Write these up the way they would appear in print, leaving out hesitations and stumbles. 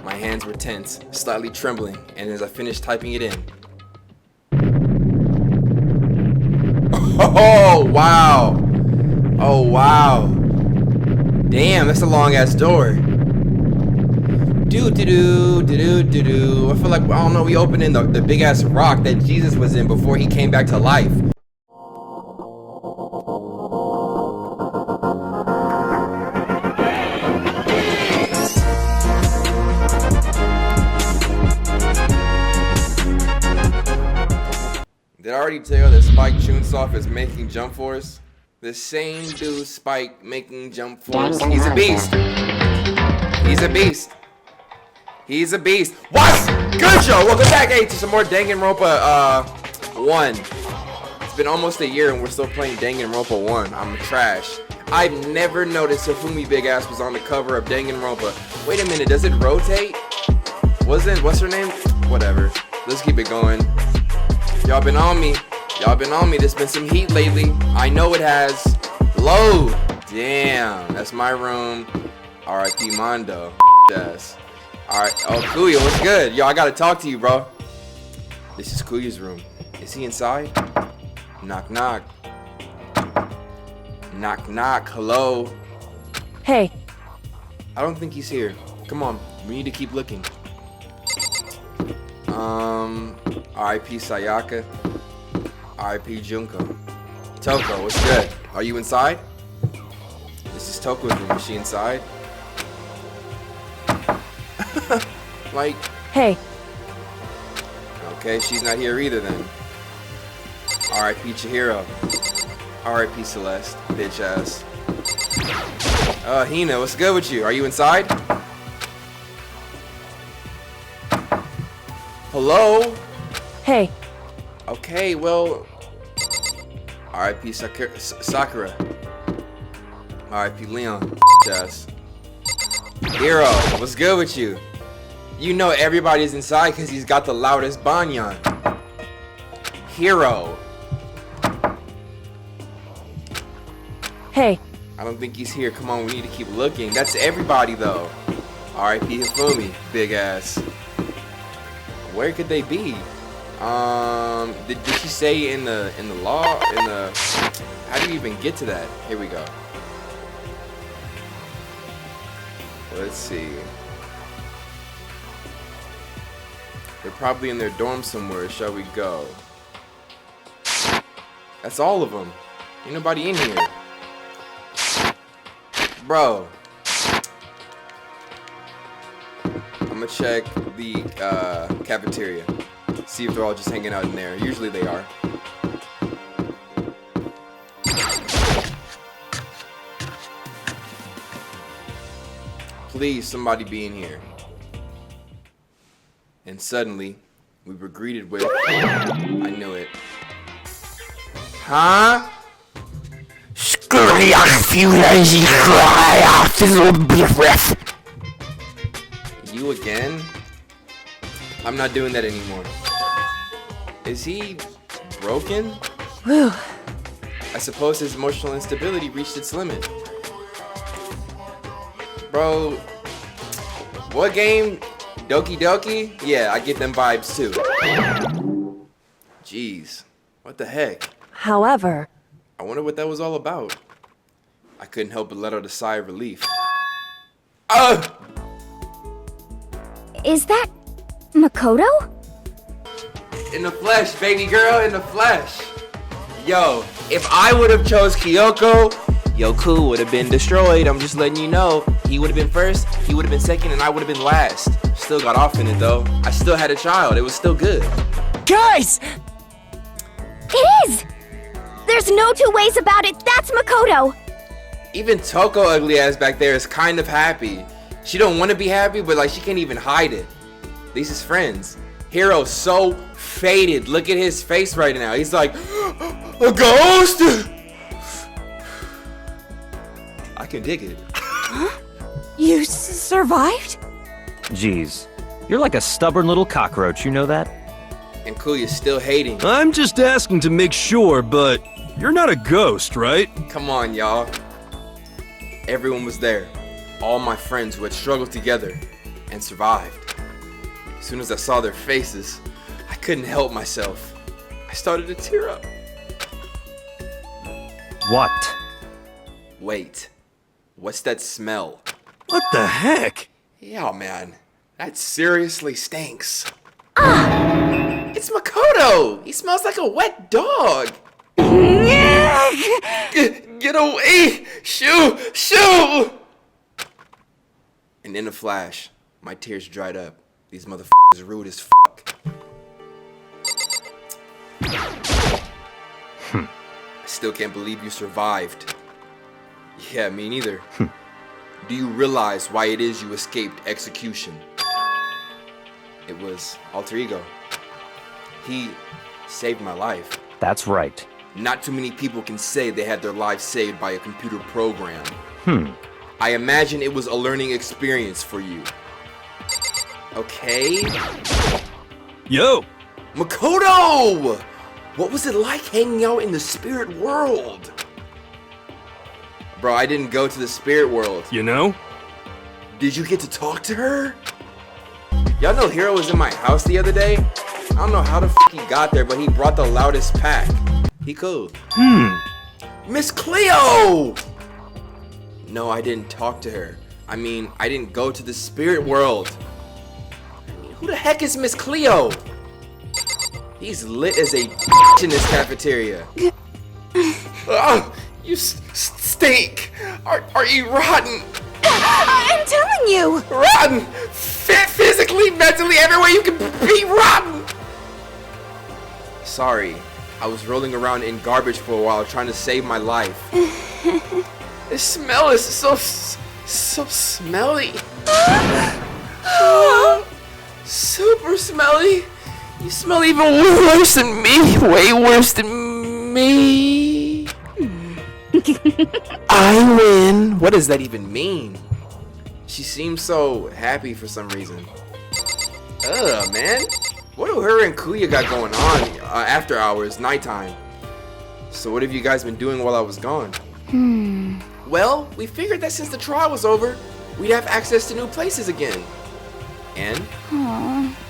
My hands were tense, slightly trembling, and as I finished typing it in. Oh, wow. Oh, wow. Damn, that's a long ass door. Do-do-do. I feel like, I don't know, we opened in the big ass rock that Jesus was in before he came back to life. Did I already tell you that Spike Chunsoft is making Jump Force? The same dude Spike making Jump Force. He's a beast. He's a beast. He's a beast. What's good, show? Welcome back, hey, to some more Danganronpa 1. It's been almost a year and we're still playing Danganronpa 1. I'm trash. I've never noticed Hifumi Big Ass was on the cover of Danganronpa. Wait a minute, does it rotate? What's her name? Whatever. Let's keep it going. Y'all been on me. Y'all been on me. There's been some heat lately. I know it has. Load. Damn. That's my room. R.I.P. Mondo. Yes. Alright. Oh, Kuya, what's good? Yo, I gotta talk to you, bro. This is Kuya's room. Is he inside? Knock, knock. Knock, knock. Hello. Hey. I don't think he's here. Come on. We need to keep looking. R.I.P. Sayaka. R.I.P. Junko. Toko, what's good? Are you inside? This is Toko's room. Is she inside? Like. Hey. Okay, she's not here either then. R.I.P. Chihiro. R.I.P. Celeste. Bitch ass. Hina, what's good with you? Are you inside? Hello? Hey. Okay, well. R.I.P. Sakura. R.I.P. Leon. Ass. Hero, what's good with you? You know everybody's inside because he's got the loudest banyan. Hero. Hey. I don't think he's here. Come on, we need to keep looking. That's everybody though. R.I.P. Hifumi, big ass. Where could they be? Did she say in the law? How do you even get to that? Here we go. Let's see. They're probably in their dorm somewhere. Shall we go? That's all of them. Ain't nobody in here. Bro. I'm gonna check the cafeteria. See if they're all just hanging out in there. Usually they are. Please, somebody be in here. And suddenly, we were greeted with, I knew it. Huh? You again? I'm not doing that anymore. Is he broken? Whew. I suppose his emotional instability reached its limit. Bro, what game? Doki Doki? Yeah, I get them vibes too. Jeez, what the heck? However, I wonder what that was all about. I couldn't help but let out a sigh of relief. Is that Makoto? In the flesh, baby girl, in the flesh. Yo, if I would have chose Kyoko, Yoku would have been destroyed. I'm just letting you know. He would have been first, he would have been second, and I would have been last. Still got off in it though. I still had a child. It was still good. guys! It is! There's no two ways about it. That's Makoto. Even Toko ugly ass back there is kind of happy. She don't want to be happy, but like she can't even hide it. At least his friends. Hero's so faded. Look at his face right now. He's like, a ghost? I can dig it. Huh? You survived? Jeez, you're like a stubborn little cockroach, you know that? And Kuya's still hating. I'm just asking to make sure, but you're not a ghost, right? Come on, y'all. Everyone was there. All my friends who had struggled together. and survived. As soon as I saw their faces, I couldn't help myself. I started to tear up. What? Wait, what's that smell? What the heck? Yeah, man, that seriously stinks. It's Makoto! He smells like a wet dog! Get away! Shoo! Shoo! And in a flash, my tears dried up. These motherfuckers rude as fuck. I still can't believe you survived. Yeah, me neither. Do you realize why it is you escaped execution? It was alter ego. He saved my life. That's right. Not too many people can say they had their lives saved by a computer program. I imagine it was a learning experience for you. Okay? Yo! Makoto! What was it like hanging out in the spirit world? Bro, I didn't go to the spirit world. You know? Did you get to talk to her? Y'all know Hiro was in my house the other day? I don't know how the f he got there, but he brought the loudest pack. He cool. Miss Cleo! No, I didn't talk to her. I mean, I didn't go to the spirit world. Who the heck is Miss Cleo? He's lit as a bitch in this cafeteria. Oh, you stink. Are you rotten? I'm telling you! Rotten! Physically, mentally, everywhere you can be rotten! Sorry, I was rolling around in garbage for a while trying to save my life. The smell is so smelly. Super smelly. You smell even worse than me. Way worse than me. I win. What does that even mean? She seems so happy for some reason. Ugh, man. What do her and Kuya got going on after hours, nighttime? So what have you guys been doing while I was gone? Well, we figured that since the trial was over, we'd have access to new places again. And?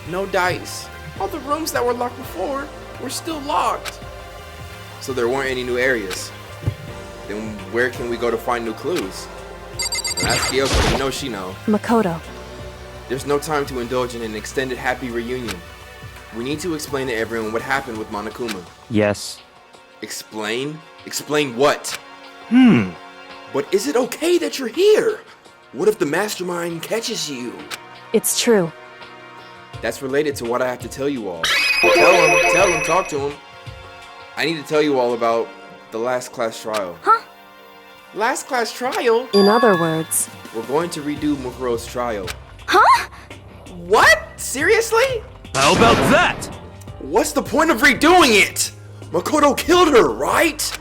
No dice. All the rooms that were locked before were still locked. So there weren't any new areas. Then where can we go to find new clues? Ask Kyoko, you know she know. Makoto. There's no time to indulge in an extended happy reunion. We need to explain to everyone what happened with Monokuma. Yes. Explain? Explain what? But is it okay that you're here? What if the mastermind catches you? It's true. That's related to what I have to tell you all. Tell him, talk to him. I need to tell you all about the last class trial. Last class trial? In other words, We're going to redo Mukuro's trial. Huh? What? Seriously? How about that? What's the point of redoing it? Makoto killed her, right?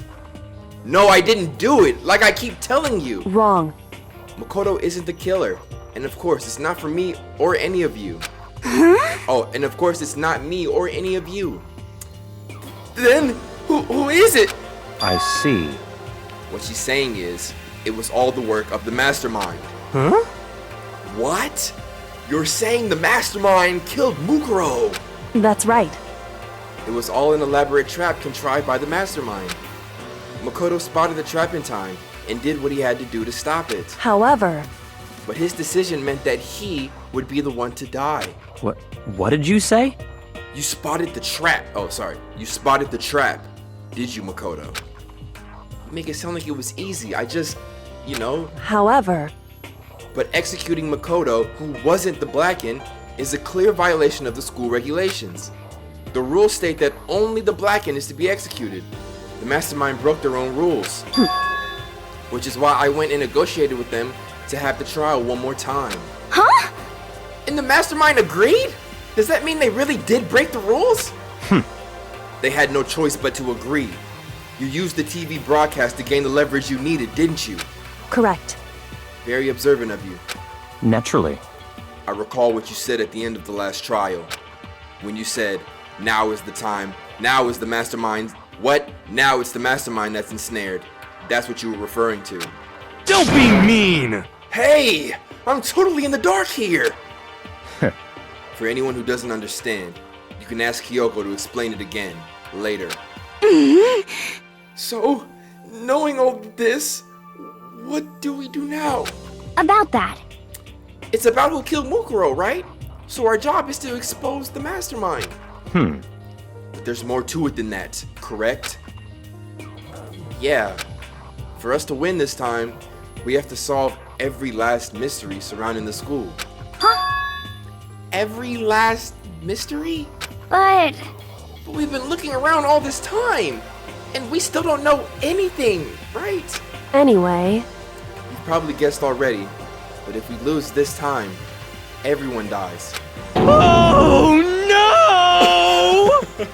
No, I didn't do it, like I keep telling you. wrong. Makoto isn't the killer. And of course, it's not for me or any of you. Oh, and of course, it's not me or any of you. Then, who is it? I see. What she's saying is, it was all the work of the mastermind. Huh? What? You're saying the mastermind killed Mukuro? That's right. It was all an elaborate trap contrived by the mastermind. Makoto spotted the trap in time and did what he had to do to stop it. However, But his decision meant that he would be the one to die. What did you say? You spotted the trap. Oh, sorry. You spotted the trap. Did you, Makoto? You make it sound like it was easy. I just, you know. however, But executing Makoto, who wasn't the Blacken, is a clear violation of the school regulations. The rules state that only the Blacken is to be executed. The mastermind broke their own rules. Which is why I went and negotiated with them to have the trial one more time. Huh? And the mastermind agreed? Does that mean they really did break the rules? They had no choice but to agree. You used the TV broadcast to gain the leverage you needed, didn't you? correct. Very observant of you. Naturally. I recall what you said at the end of the last trial. When you said, now is the time, now is the mastermind. What? Now it's the mastermind that's ensnared. That's what you were referring to. Don't be mean! Hey! I'm totally in the dark here! For anyone who doesn't understand, you can ask Kyoko to explain it again, later. So, knowing all this, what do we do now? About that. It's about who killed Mukuro, right? So our job is to expose the mastermind. But there's more to it than that, correct? Yeah. For us to win this time, we have to solve every last mystery surrounding the school. Huh? Every last mystery? But We've been looking around all this time, and we still don't know anything, right? Anyway, You've probably guessed already, but if we lose this time, everyone dies. Oh no!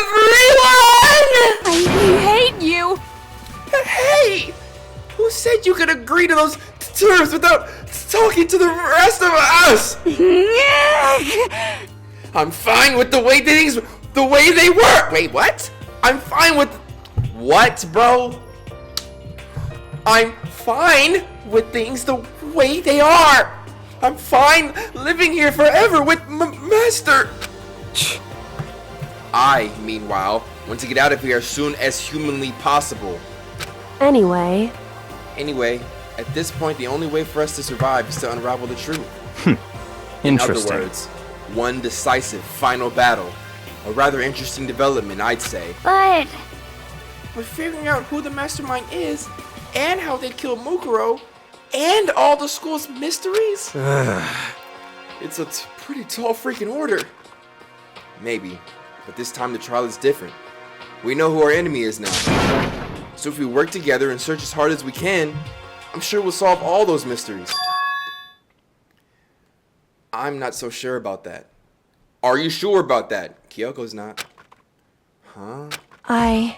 Everyone! I hate you. Hey! Who said you could agree to those terms without talking to the rest of us? I'm fine with the way they were. Wait, what? I'm fine with what, bro? I'm fine with things the way they are. I'm fine living here forever with Master. I, meanwhile, want to get out of here as soon as humanly possible. anyway, Anyway, at this point, the only way for us to survive is to unravel the truth. Interesting. In other words, one decisive final battle. A rather interesting development, I'd say. But But figuring out who the mastermind is, and how they killed Mukuro, and all the school's mysteries? It's a pretty tall freaking order. Maybe, but this time the trial is different. We know who our enemy is now. So if we work together and search as hard as we can, I'm sure we'll solve all those mysteries. I'm not so sure about that. Are you sure about that? Kyoko's not. Huh? I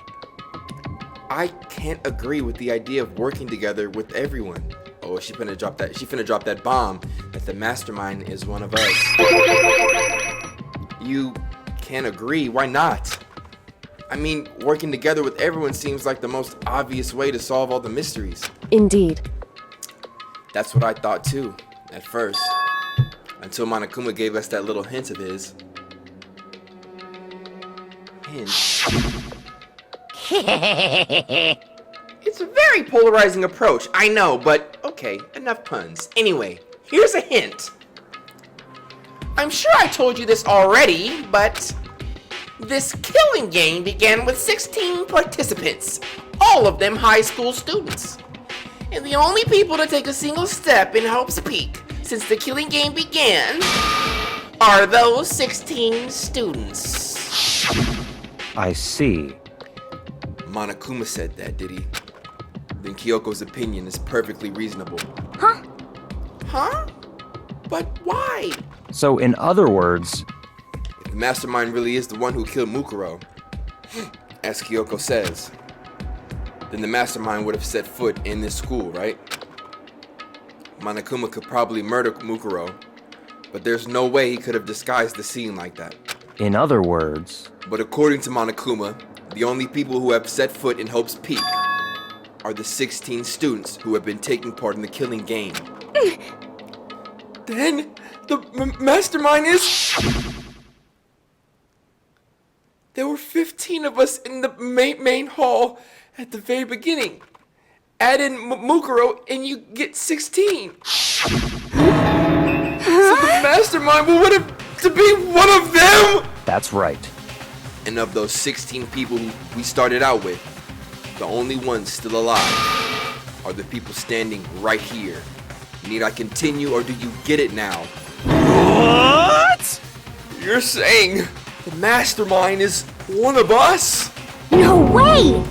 can't agree with the idea of working together with everyone. Oh, she finna drop that bomb that the mastermind is one of us. You can't agree? Why not? I mean, working together with everyone seems like the most obvious way to solve all the mysteries. indeed. That's what I thought too, at first. Until Monokuma gave us that little hint of his. Hint? It's a very polarizing approach, I know, but okay, enough puns. Anyway, here's a hint. I'm sure I told you this already, but this killing game began with 16 participants, all of them high school students. And the only people to take a single step in Hope's Peak since the killing game began are those 16 students. I see. Monokuma said that, did he? Then Kyoko's opinion is perfectly reasonable. Huh? Huh? But why? So, in other words, If the mastermind really is the one who killed Mukuro, as Kyoko says, then the mastermind would have set foot in this school, right? Monokuma could probably murder Mukuro, but there's no way he could have disguised the scene like that. in other words, But according to Monokuma, the only people who have set foot in Hope's Peak are the 16 students who have been taking part in the killing game. Then the mastermind is... There were 15 of us in the main hall at the very beginning. Add in Mukuro and you get 16. So the mastermind would have to be one of them? that's right. And of those 16 people who we started out with, the only ones still alive are the people standing right here. Need I continue or do you get it now? What? You're saying the mastermind is one of us? No way!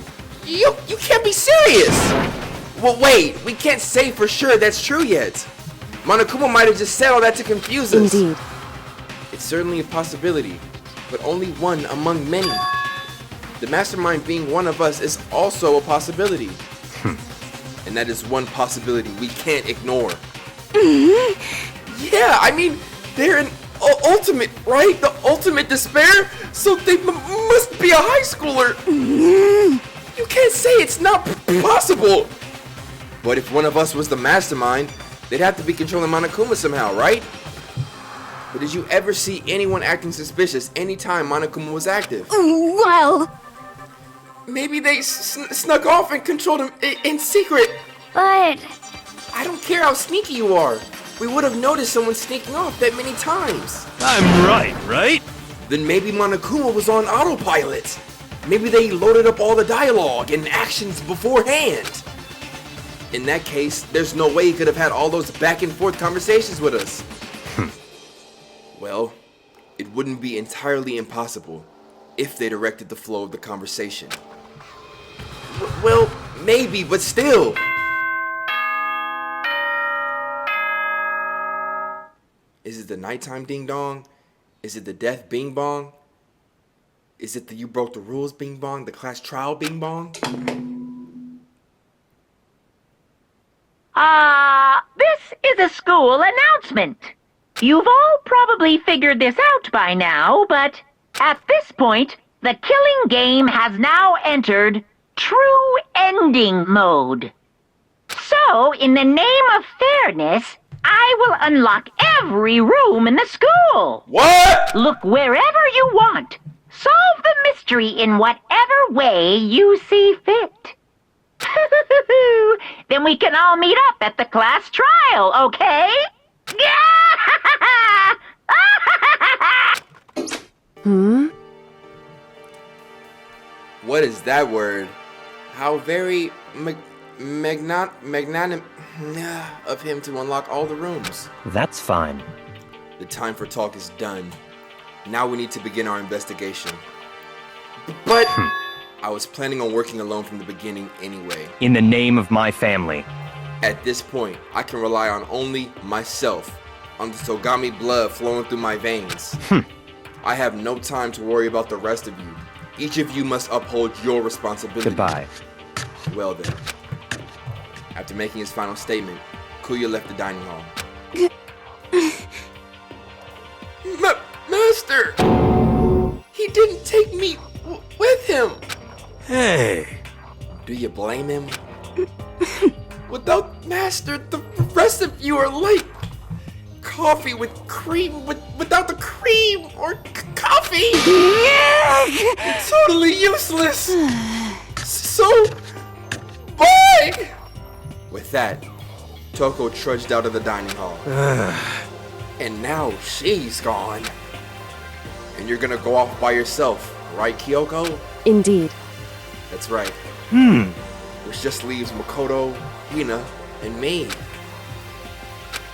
You can't be serious! Well, wait, we can't say for sure that's true yet. Monokuma might have just said all that to confuse us. Indeed. It's certainly a possibility, but only one among many. The mastermind being one of us is also a possibility. And that is one possibility we can't ignore. Yeah, I mean, they're an ultimate, right? The ultimate despair? So they must be a high schooler. You can't say it's not possible. But if one of us was the mastermind, They'd have to be controlling Monokuma somehow, right? But did you ever see anyone acting suspicious anytime Monokuma was active? Well, Maybe they snuck off and controlled him in secret. but... I don't care how sneaky you are. We would have noticed someone sneaking off that many times. I'm right? Then maybe Monokuma was on autopilot. Maybe they loaded up all the dialogue and actions beforehand. In that case, there's no way he could have had all those back and forth conversations with us. Well, it wouldn't be entirely impossible if they directed the flow of the conversation. Well, maybe, but still. Is it the nighttime ding dong? Is it the death bing bong? Is it the you broke the rules bing bong? The class trial bing bong? This is a school announcement. You've all probably figured this out by now, but at this point, the killing game has now entered true ending mode. So, in the name of fairness, I will unlock every room in the school. What? Look wherever you want. Solve the mystery in whatever way you see fit. Then we can all meet up at the class trial, okay? What is that word? How very magnanimous of him to unlock all the rooms. That's fine. The time for talk is done. Now we need to begin our investigation. But I was planning on working alone from the beginning anyway. In the name of my family. At this point, I can rely on only myself, on the Togami blood flowing through my veins. I have no time to worry about the rest of you. Each of you must uphold your responsibility. Goodbye. Well then. After making his final statement, Kuya left the dining hall. Master! He didn't take me with him! Hey. Do you blame him? Without Master, the rest of you are like coffee with cream without the cream or coffee! It's totally useless! So, bye! With that, Toko trudged out of the dining hall. And now she's gone. And you're gonna go off by yourself, right, Kyoko? Indeed. That's right. Which just leaves Makoto, Hina, and me.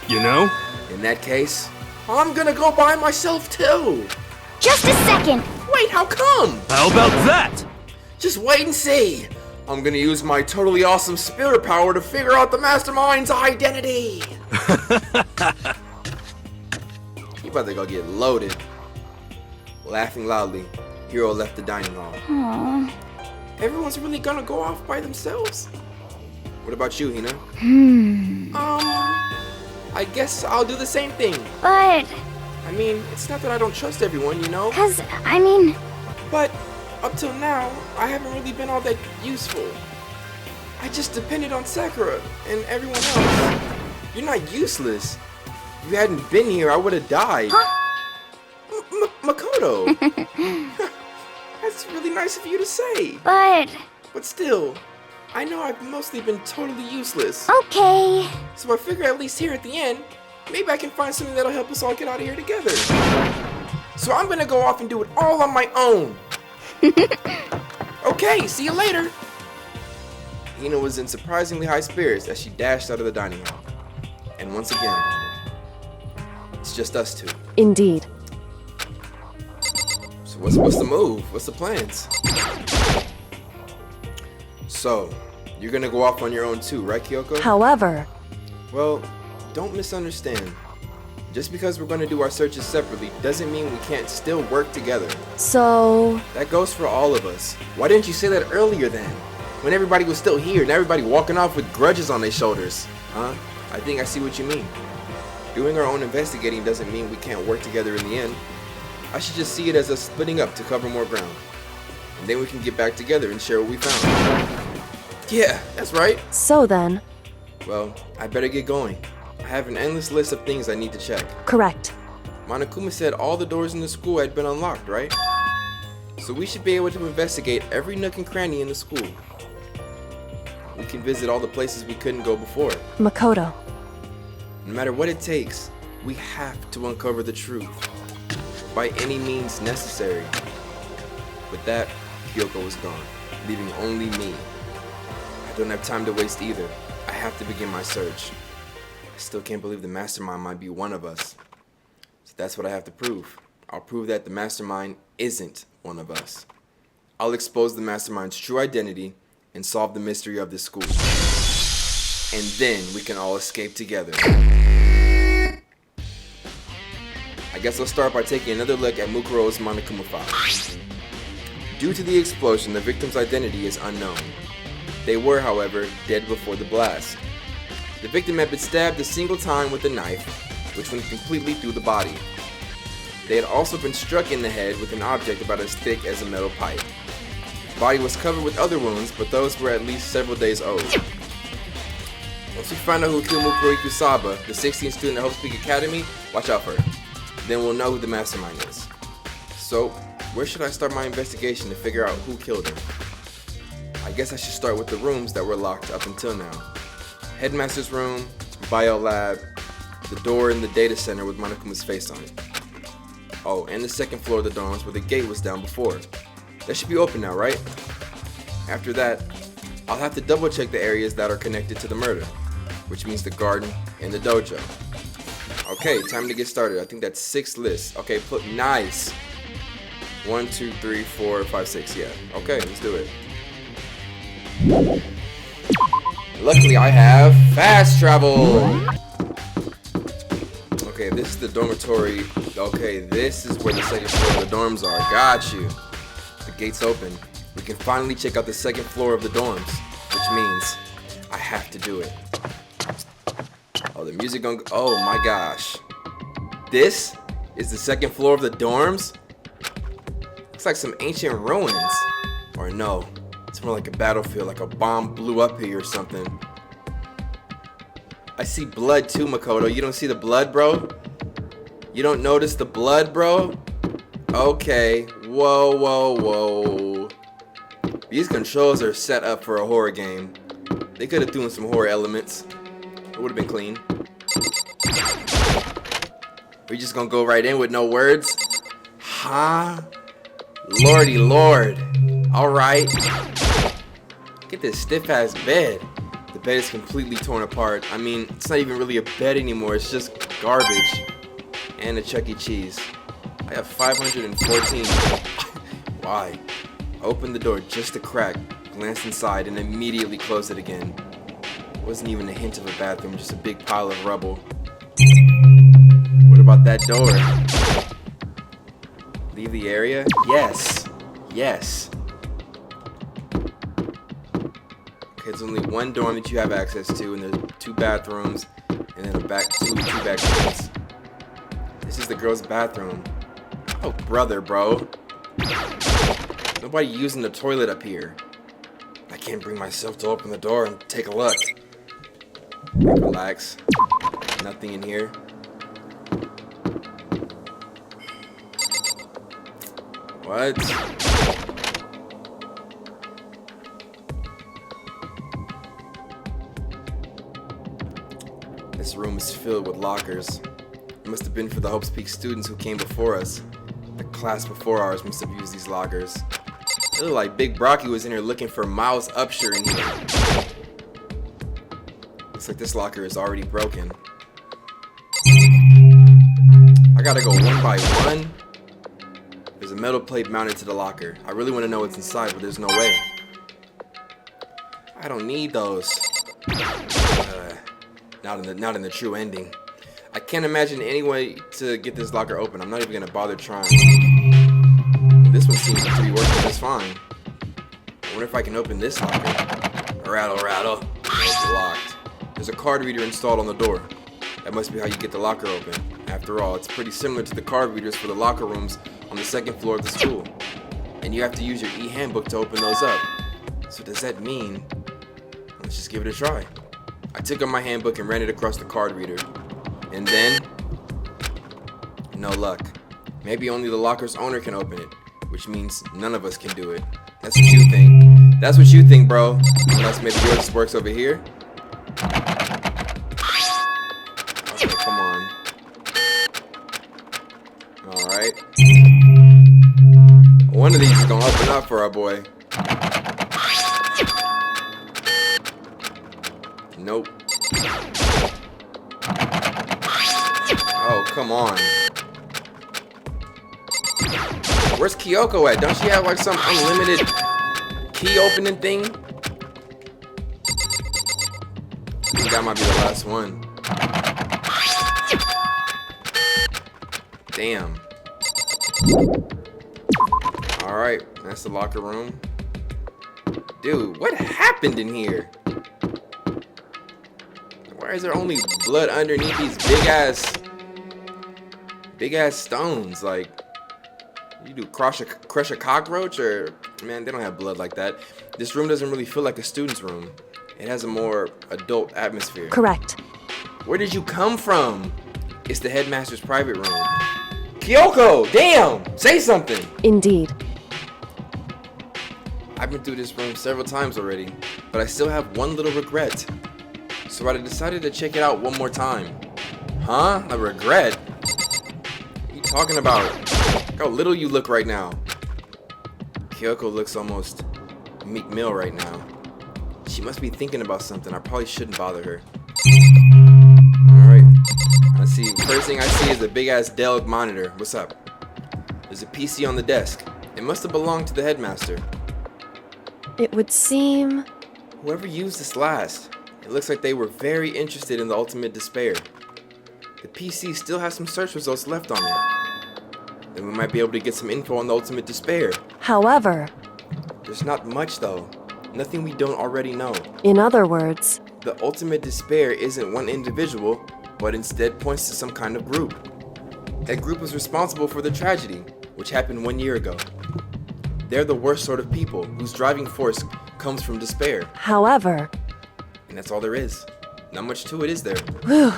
You know? In that case, I'm gonna go by myself too. Just a second. Wait, how come? How about that? Just wait and see. I'm gonna use my totally awesome spirit power to figure out the mastermind's identity. You about to go get loaded. Laughing loudly, Hiro left the dining hall. Aww. Everyone's really gonna go off by themselves? What about you, Hina? I guess I'll do the same thing. But, I mean, it's not that I don't trust everyone, you know? But up till now, I haven't really been all that useful. I just depended on Sakura and everyone else. You're not useless. If you hadn't been here, I would have died. Makoto! That's really nice of you to say. but, But still, I know I've mostly been totally useless. okay. So I figure at least here at the end, maybe I can find something that'll help us all get out of here together. So I'm gonna go off and do it all on my own. Okay, see you later. Hina was in surprisingly high spirits as she dashed out of the dining hall. And once again, it's just us two. Indeed. So what's the move? What's the plans? So, you're gonna go off on your own too, right, Kyoko? However, Well, don't misunderstand. Just because we're gonna do our searches separately doesn't mean we can't still work together. so... That goes for all of us. Why didn't you say that earlier then? When everybody was still here and everybody walking off with grudges on their shoulders. Huh? I think I see what you mean. Doing our own investigating doesn't mean we can't work together in the end. I should just see it as us splitting up to cover more ground. And then we can get back together and share what we found. Yeah, that's right. So then, Well, I better get going. I have an endless list of things I need to check. Correct. Monokuma said all the doors in the school had been unlocked, right? So we should be able to investigate every nook and cranny in the school. We can visit all the places we couldn't go before. Makoto. No matter what it takes, we have to uncover the truth. By any means necessary. With that, Kyoko was gone, leaving only me. I don't have time to waste either. I have to begin my search. I still can't believe the mastermind might be one of us. So that's what I have to prove. I'll prove that the mastermind isn't one of us. I'll expose the mastermind's true identity and solve the mystery of this school. And then we can all escape together. I guess I'll start by taking another look at Mukuro's Monokuma file. Due to the explosion, the victim's identity is unknown. They were, however, dead before the blast. The victim had been stabbed a single time with a knife, which went completely through the body. They had also been struck in the head with an object about as thick as a metal pipe. The body was covered with other wounds, but those were at least several days old. Once we find out who killed Mukuro Ikusaba, the 16th student at Hope Peak Academy, watch out for her. Then we'll know who the mastermind is. So, where should I start my investigation to figure out who killed her? I guess I should start with the rooms that were locked up until now. Headmaster's room, bio lab, the door in the data center with Monokuma's face on it. Oh, and the second floor of the dorms where the gate was down before. That should be open now, right? After that, I'll have to double check the areas that are connected to the murder, which means the garden and the dojo. Okay, time to get started. I think that's 6 lists. Okay, nice. 1, 2, 3, 4, 5, 6. Yeah. Okay, let's do it. Luckily, I have fast travel. Okay, this is the dormitory. Okay, this is where the second floor of the dorms are. Got you. The gate's open. We can finally check out the second floor of the dorms, which means I have to do it. Oh, the music gonna go. Oh my gosh. This is the second floor of the dorms? Looks like some ancient ruins. Or no, it's more like a battlefield, like a bomb blew up here or something. I see blood too, Makoto. You don't see the blood, bro? You don't notice the blood, bro? Okay. Whoa, whoa, whoa. These controls are set up for a horror game. They could have thrown some horror elements. It would have been clean. We just gonna go right in with no words? Huh? Lordy lord. Alright. Get this stiff ass bed. The bed is completely torn apart. I mean, it's not even really a bed anymore. It's just garbage. And a Chuck E. Cheese. I have 514. Why? I opened the door just a crack, glanced inside, and immediately closed it again. Wasn't even a hint of a bathroom, just a big pile of rubble. What about that door? Leave the area? Yes. Yes. Okay, there's only one dorm that you have access to, and there's 2 bathrooms, and then two back rooms. This is the girls' bathroom. Oh, brother, bro. Nobody using the toilet up here. I can't bring myself to open the door and take a look. Relax. Nothing in here. What? This room is filled with lockers. It must have been for the Hope's Peak students who came before us. The class before ours must have used these lockers. It looked like Big Brocky was in here looking for Miles Upshur in here. Looks like this locker is already broken. I gotta go one by one. There's a metal plate mounted to the locker. I really want to know what's inside, but there's no way. I don't need those. Not in the true ending. I can't imagine any way to get this locker open. I'm not even gonna bother trying. This one seems to be working just fine. I wonder if I can open this locker. Rattle, rattle. It's locked. There's a card reader installed on the door. That must be how you get the locker open. After all, it's pretty similar to the card readers for the locker rooms on the second floor of the school. And you have to use your e-handbook to open those up. So does that mean... Let's just give it a try. I took out my handbook and ran it across the card reader. And then, no luck. Maybe only the locker's owner can open it, which means none of us can do it. That's what you think. That's what you think, bro. Unless maybe yours works over here. Okay, come on. Alright. One of these is gonna open up for our boy. Nope. Oh, come on. Where's Kyoko at? Don't she have like some unlimited key opening thing? I think that might be the last one. Damn. Alright, that's the locker room. Dude, what happened in here? Why is there only blood underneath these big ass stones? Like, you do crush a cockroach, or man, they don't have blood like that. This room doesn't really feel like a student's room. It has a more adult atmosphere. Correct. Where did you come from? It's the headmaster's private room. Kyoko, damn, say something. Indeed. I've been through this room several times already, but I still have one little regret. So I decided to check it out one more time. Huh? A regret? What are you talking about? Look how little you look right now. Kyoko looks almost Meek Mill right now. She must be thinking about something. I probably shouldn't bother her. Alright. Let's see. First thing I see is a big ass Dell monitor. What's up? There's a PC on the desk. It must have belonged to the headmaster. It would seem... Whoever used this last, it looks like they were very interested in the ultimate despair. The PC still has some search results left on it. Then we might be able to get some info on the ultimate despair. However... There's not much though. Nothing we don't already know. In other words... The ultimate despair isn't one individual, but instead points to some kind of group. That group was responsible for the tragedy, which happened 1 year ago. They're the worst sort of people, whose driving force comes from despair. However... And that's all there is. Not much to it, is there? Whew.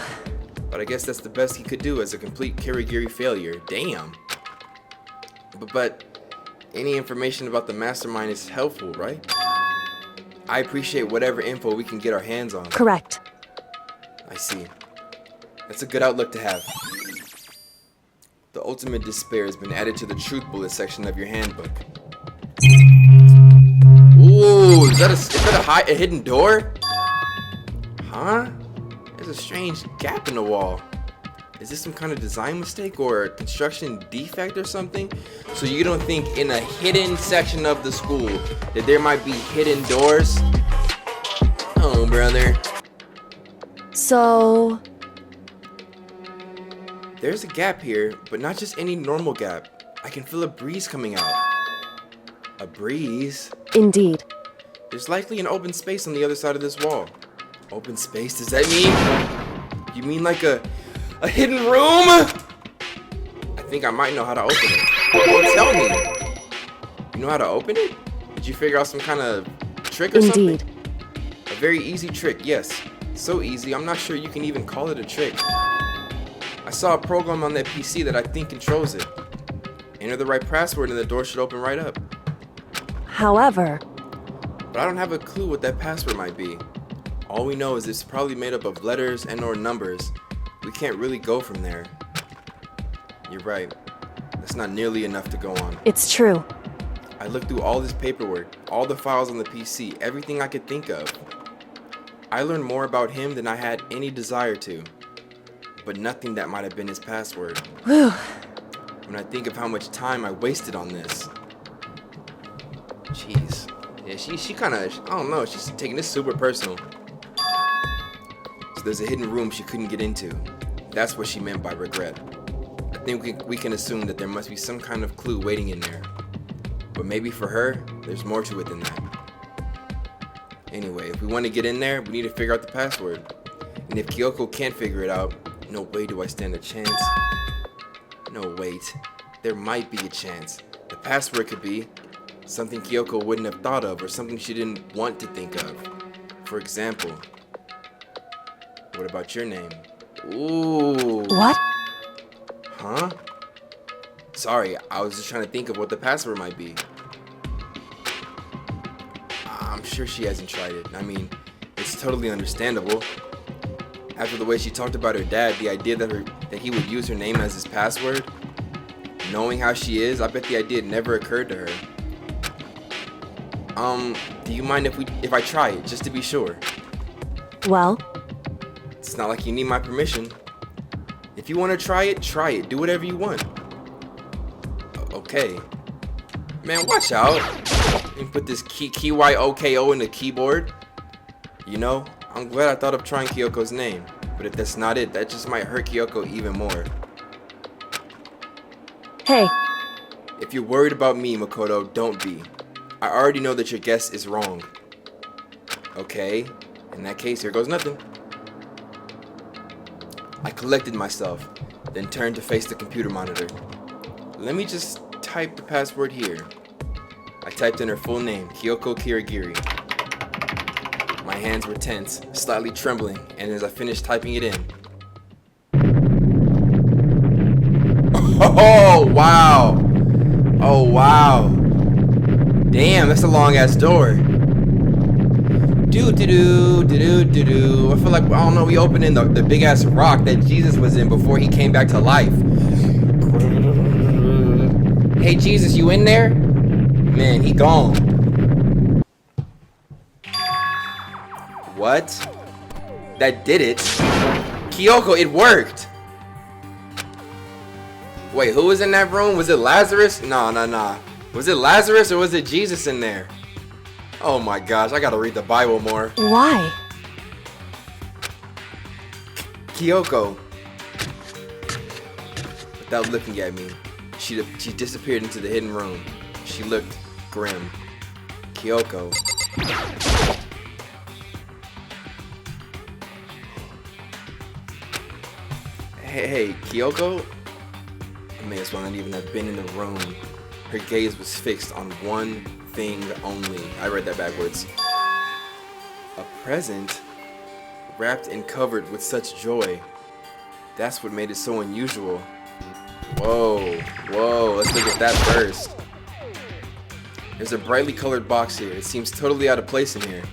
But I guess that's the best he could do as a complete Kirigiri failure. Damn. But any information about the mastermind is helpful, right? I appreciate whatever info we can get our hands on. Correct. I see. That's a good outlook to have. The ultimate despair has been added to the truth bullet section of your handbook. Ooh, is that a hidden door? Huh? There's a strange gap in the wall. Is this some kind of design mistake or a construction defect or something? So you don't think in a hidden section of the school that there might be hidden doors? Oh, brother. So... There's a gap here, but not just any normal gap. I can feel a breeze coming out. A breeze? Indeed. There's likely an open space on the other side of this wall. Open space? Does that mean? You mean like a hidden room? I think I might know how to open it. Oh, tell me. You know how to open it? Did you figure out some kind of trick or Indeed. something? A very easy trick, yes. So easy, I'm not sure you can even call it a trick. I saw a program on that PC that I think controls it. Enter the right password and the door should open right up. However... But I don't have a clue what that password might be. All we know is it's probably made up of letters and or numbers. We can't really go from there. You're right. That's not nearly enough to go on. It's true. I looked through all this paperwork, all the files on the PC, everything I could think of. I learned more about him than I had any desire to. But nothing that might have been his password. Whew. When I think of how much time I wasted on this. Jeez. Yeah, she kind of, I don't know, she's taking this super personal. So there's a hidden room she couldn't get into. That's what she meant by regret. I think we can assume that there must be some kind of clue waiting in there. But maybe for her, there's more to it than that. Anyway, if we want to get in there, we need to figure out the password. And if Kyoko can't figure it out, no way do I stand a chance. No, wait. There might be a chance. The password could be something Kyoko wouldn't have thought of or something she didn't want to think of. For example, What about your name? Ooh. What? Huh? Sorry, I was just trying to think of what the password might be. I'm sure she hasn't tried it. I mean, it's totally understandable. After the way she talked about her dad, the idea that he would use her name as his password, knowing how she is, I bet the idea never occurred to her. Do you mind if I try it, just to be sure? Well, It's not like you need my permission. If you want to try it. Do whatever you want. Okay. Man, watch out. And put this KYOKO in the keyboard. You know, I'm glad I thought of trying Kyoko's name. But if that's not it, that just might hurt Kyoko even more. hey, If you're worried about me, Makoto, don't be. I already know that your guess is wrong. Okay, in that case, here goes nothing. I collected myself, then turned to face the computer monitor. Let me just type the password here. I typed in her full name, Kyoko Kirigiri. My hands were tense, slightly trembling, and as I finished typing it in... Oh, wow! Oh, wow! Damn, that's a long-ass door. I feel like, I don't know, we opened in the big-ass rock that Jesus was in before he came back to life. Hey, Jesus, you in there? Man, he gone. What? That did it? Kyoko, it worked! Wait, who was in that room? Was it Lazarus? Nah. Was it Lazarus or was it Jesus in there? Oh my gosh, I gotta read the Bible more. why? Kyoko. Without looking at me, she disappeared into the hidden room. She looked grim. Kyoko. Hey, Kyoko? I may as well not even have been in the room. Her gaze was fixed on one thing only. I read that backwards. A present? Wrapped and covered with such joy. That's what made it so unusual. Whoa, let's look at that first. There's a brightly colored box here. It seems totally out of place in here.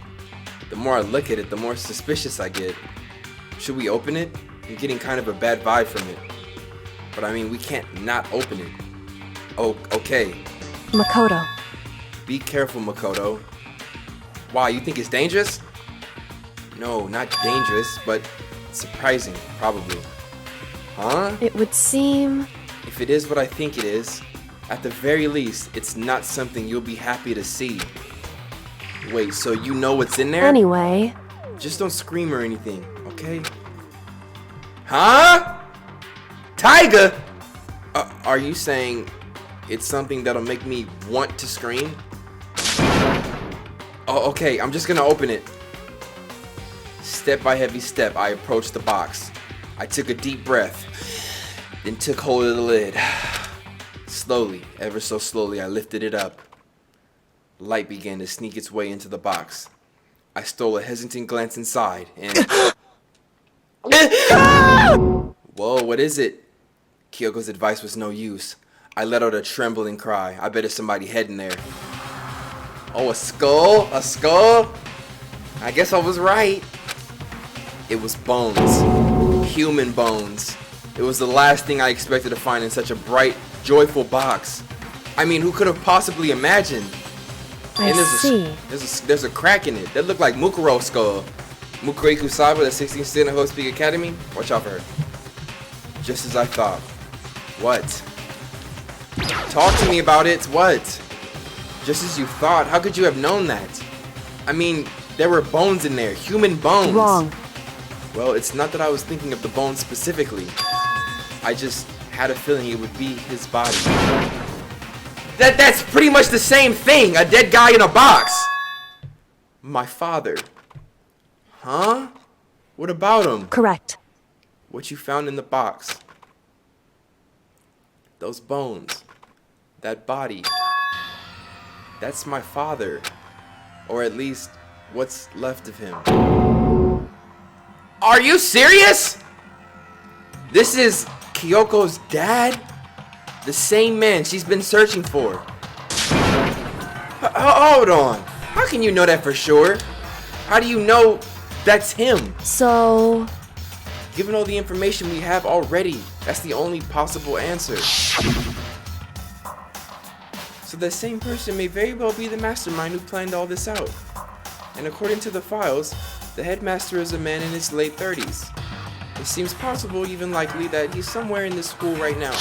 The more I look at it, the more suspicious I get. Should we open it? I'm getting kind of a bad vibe from it. But I mean, we can't not open it. Oh, okay. Makoto. Be careful, Makoto. Why, you think it's dangerous? No, not dangerous, but surprising, probably. Huh? It would seem... If it is what I think it is, at the very least, it's not something you'll be happy to see. Wait, so you know what's in there? Anyway, Just don't scream or anything, okay? Huh? Tiger? Are you saying it's something that'll make me want to scream? Oh, okay, I'm just gonna open it. Step by heavy step, I approached the box. I took a deep breath, then took hold of the lid. Slowly, ever so slowly, I lifted it up. Light began to sneak its way into the box. I stole a hesitant glance inside and... Whoa, what is it? Kyoko's advice was no use. I let out a trembling cry. I bet there's somebody head in there. Oh, a skull? A skull? I guess I was right. It was bones. Human bones. It was the last thing I expected to find in such a bright, joyful box. I mean, who could have possibly imagined? I see. There's a crack in it. That looked like Mukuro's skull. Mukuro Ikusawa, the 16th student of Host Peak Academy. Watch out for her. Just as I thought. What? Talk to me about it. What? Just as you thought. How could you have known that? I mean, there were bones in there. Human bones. Wrong. Well, it's not that I was thinking of the bones specifically. I just had a feeling it would be his body. That's pretty much the same thing. A dead guy in a box. My father. Huh? What about him? Correct. What you found in the box. Those bones. That body. That's my father. Or at least, what's left of him. Are you serious? This is Kyoko's dad? The same man she's been searching for. Hold on. How can you know that for sure? How do you know that's him? So, Given all the information we have already, that's the only possible answer. So the same person may very well be the mastermind who planned all this out. And according to the files, the headmaster is a man in his late 30s. It seems possible, even likely, that he's somewhere in this school right now.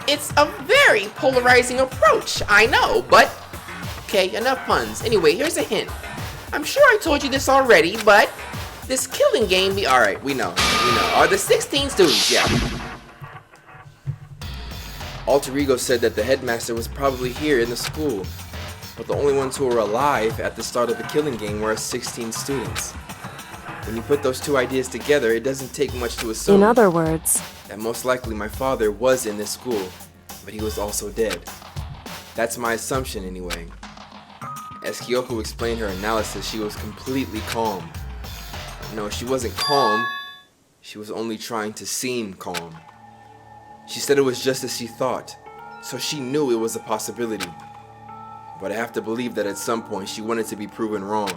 It's a very polarizing approach, I know, but... Okay, enough puns. Anyway, here's a hint. I'm sure I told you this already, but... This killing game be... Alright, we know. Are the 16 students, yeah. Alter Ego said that the headmaster was probably here in the school, but the only ones who were alive at the start of the killing game were 16 students. When you put those two ideas together, it doesn't take much to assume in other words, that most likely my father was in this school, but he was also dead. That's my assumption anyway. As Kyoko explained her analysis, she was completely calm. No, she wasn't calm. She was only trying to seem calm. She said it was just as she thought, so she knew it was a possibility. But I have to believe that at some point she wanted to be proven wrong,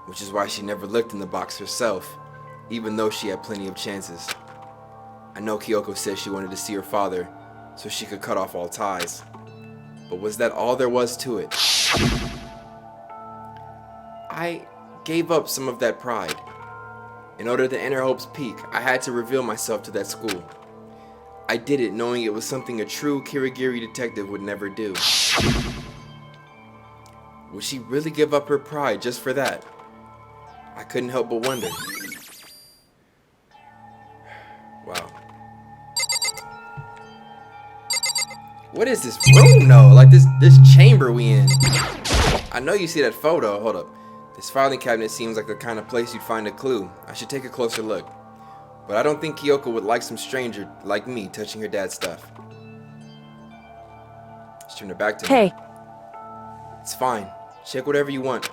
which is why she never looked in the box herself, even though she had plenty of chances. I know Kyoko said she wanted to see her father so she could cut off all ties. But was that all there was to it? I gave up some of that pride. In order to enter Hope's Peak, I had to reveal myself to that school. I did it knowing it was something a true Kirigiri detective would never do. Would she really give up her pride just for that? I couldn't help but wonder. Wow. What is this room though? Like this chamber we in. I know you see that photo. Hold up. This filing cabinet seems like the kind of place you'd find a clue. I should take a closer look. But I don't think Kyoko would like some stranger like me touching her dad's stuff. She turned her back to me. hey, It's fine. Check whatever you want.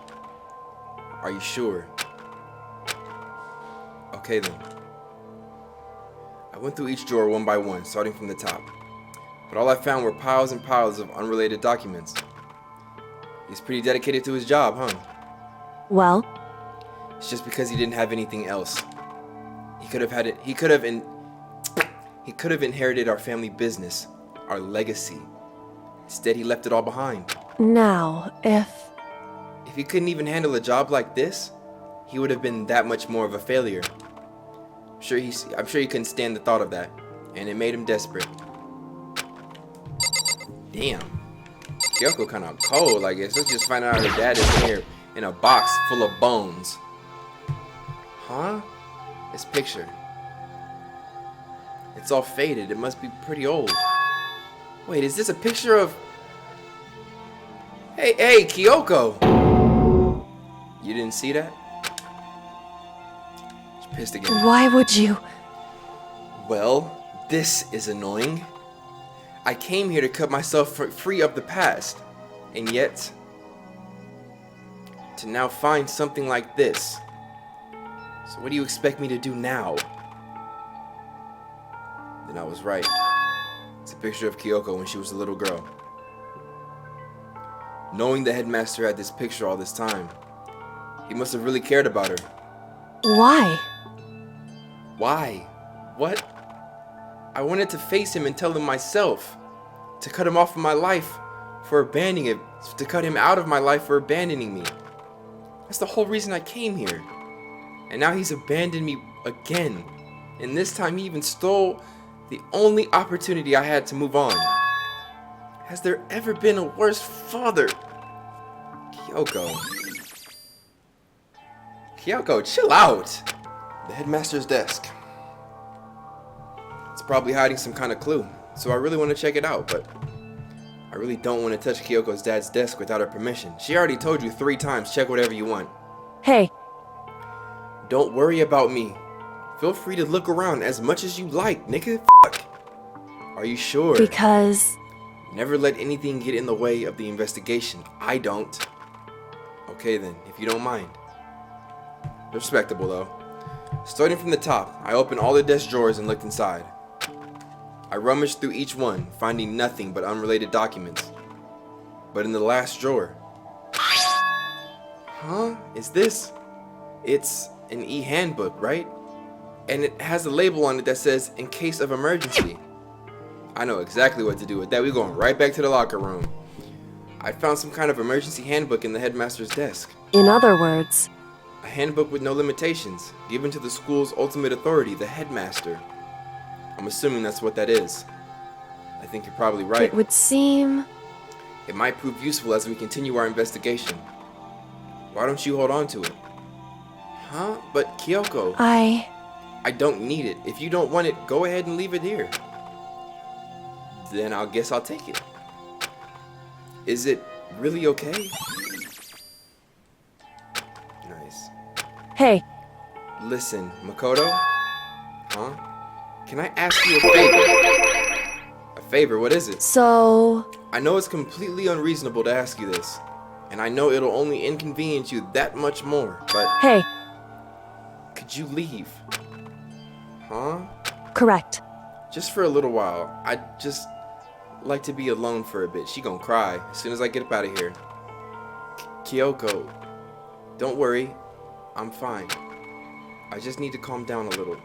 Are you sure? Okay then. I went through each drawer one by one, starting from the top. But all I found were piles and piles of unrelated documents. He's pretty dedicated to his job, huh? well, It's just because he didn't have anything else. He could have inherited our family business, our legacy. Instead, he left it all behind. now, if If he couldn't even handle a job like this, he would have been that much more of a failure. I'm sure he couldn't stand the thought of that, and it made him desperate. Damn. Kyoko kind of cold, I guess. Let's just find out her dad is here in a box full of bones. Huh? This picture. It's all faded. It must be pretty old. Wait, is this a picture of... Hey, Kyoko! You didn't see that? She's pissed again. why would you? Well, this is annoying. I came here to cut myself free of the past, and yet, to now find something like this. So what do you expect me to do now? Then I was right. It's a picture of Kyoko when she was a little girl. Knowing the headmaster had this picture all this time, he must have really cared about her. Why? Why? What? I wanted to face him and tell him myself. To cut him off of my life for abandoning it. To cut him out of my life for abandoning me. That's the whole reason I came here. And now he's abandoned me again. And this time he even stole the only opportunity I had to move on. Has there ever been a worse father? Kyoko. Kyoko, chill out. The headmaster's desk. It's probably hiding some kind of clue, so I really want to check it out, but I really don't want to touch Kyoko's dad's desk without her permission. She already told you 3 times, check whatever you want. Hey, Don't worry about me. Feel free to look around as much as you like, nigga. Fuck. Are you sure? because Never let anything get in the way of the investigation. I don't. Okay then, if you don't mind. Respectable, though. Starting from the top, I opened all the desk drawers and looked inside. I rummaged through each one, finding nothing but unrelated documents. But in the last drawer... Huh? Is this... It's an e-handbook, right? And it has a label on it that says, in case of emergency. I know exactly what to do with that. We're going right back to the locker room. I found some kind of emergency handbook in the headmaster's desk. In other words, A handbook with no limitations, given to the school's ultimate authority, the headmaster. I'm assuming that's what that is. I think you're probably right. it would seem... It might prove useful as we continue our investigation. Why don't you hold on to it? Huh? But Kyoko, I don't need it. If you don't want it, go ahead and leave it here. Then I guess I'll take it. Is it really okay? Nice. Hey, Listen, Makoto? Huh? Can I ask you a favor? A favor? What is it? so... I know it's completely unreasonable to ask you this, and I know it'll only inconvenience you that much more, but Hey, could you leave? Huh? correct. Just for a little while. I'd just like to be alone for a bit. She gonna cry as soon as I get up out of here. Kyoko, don't worry. I'm fine. I just need to calm down a little.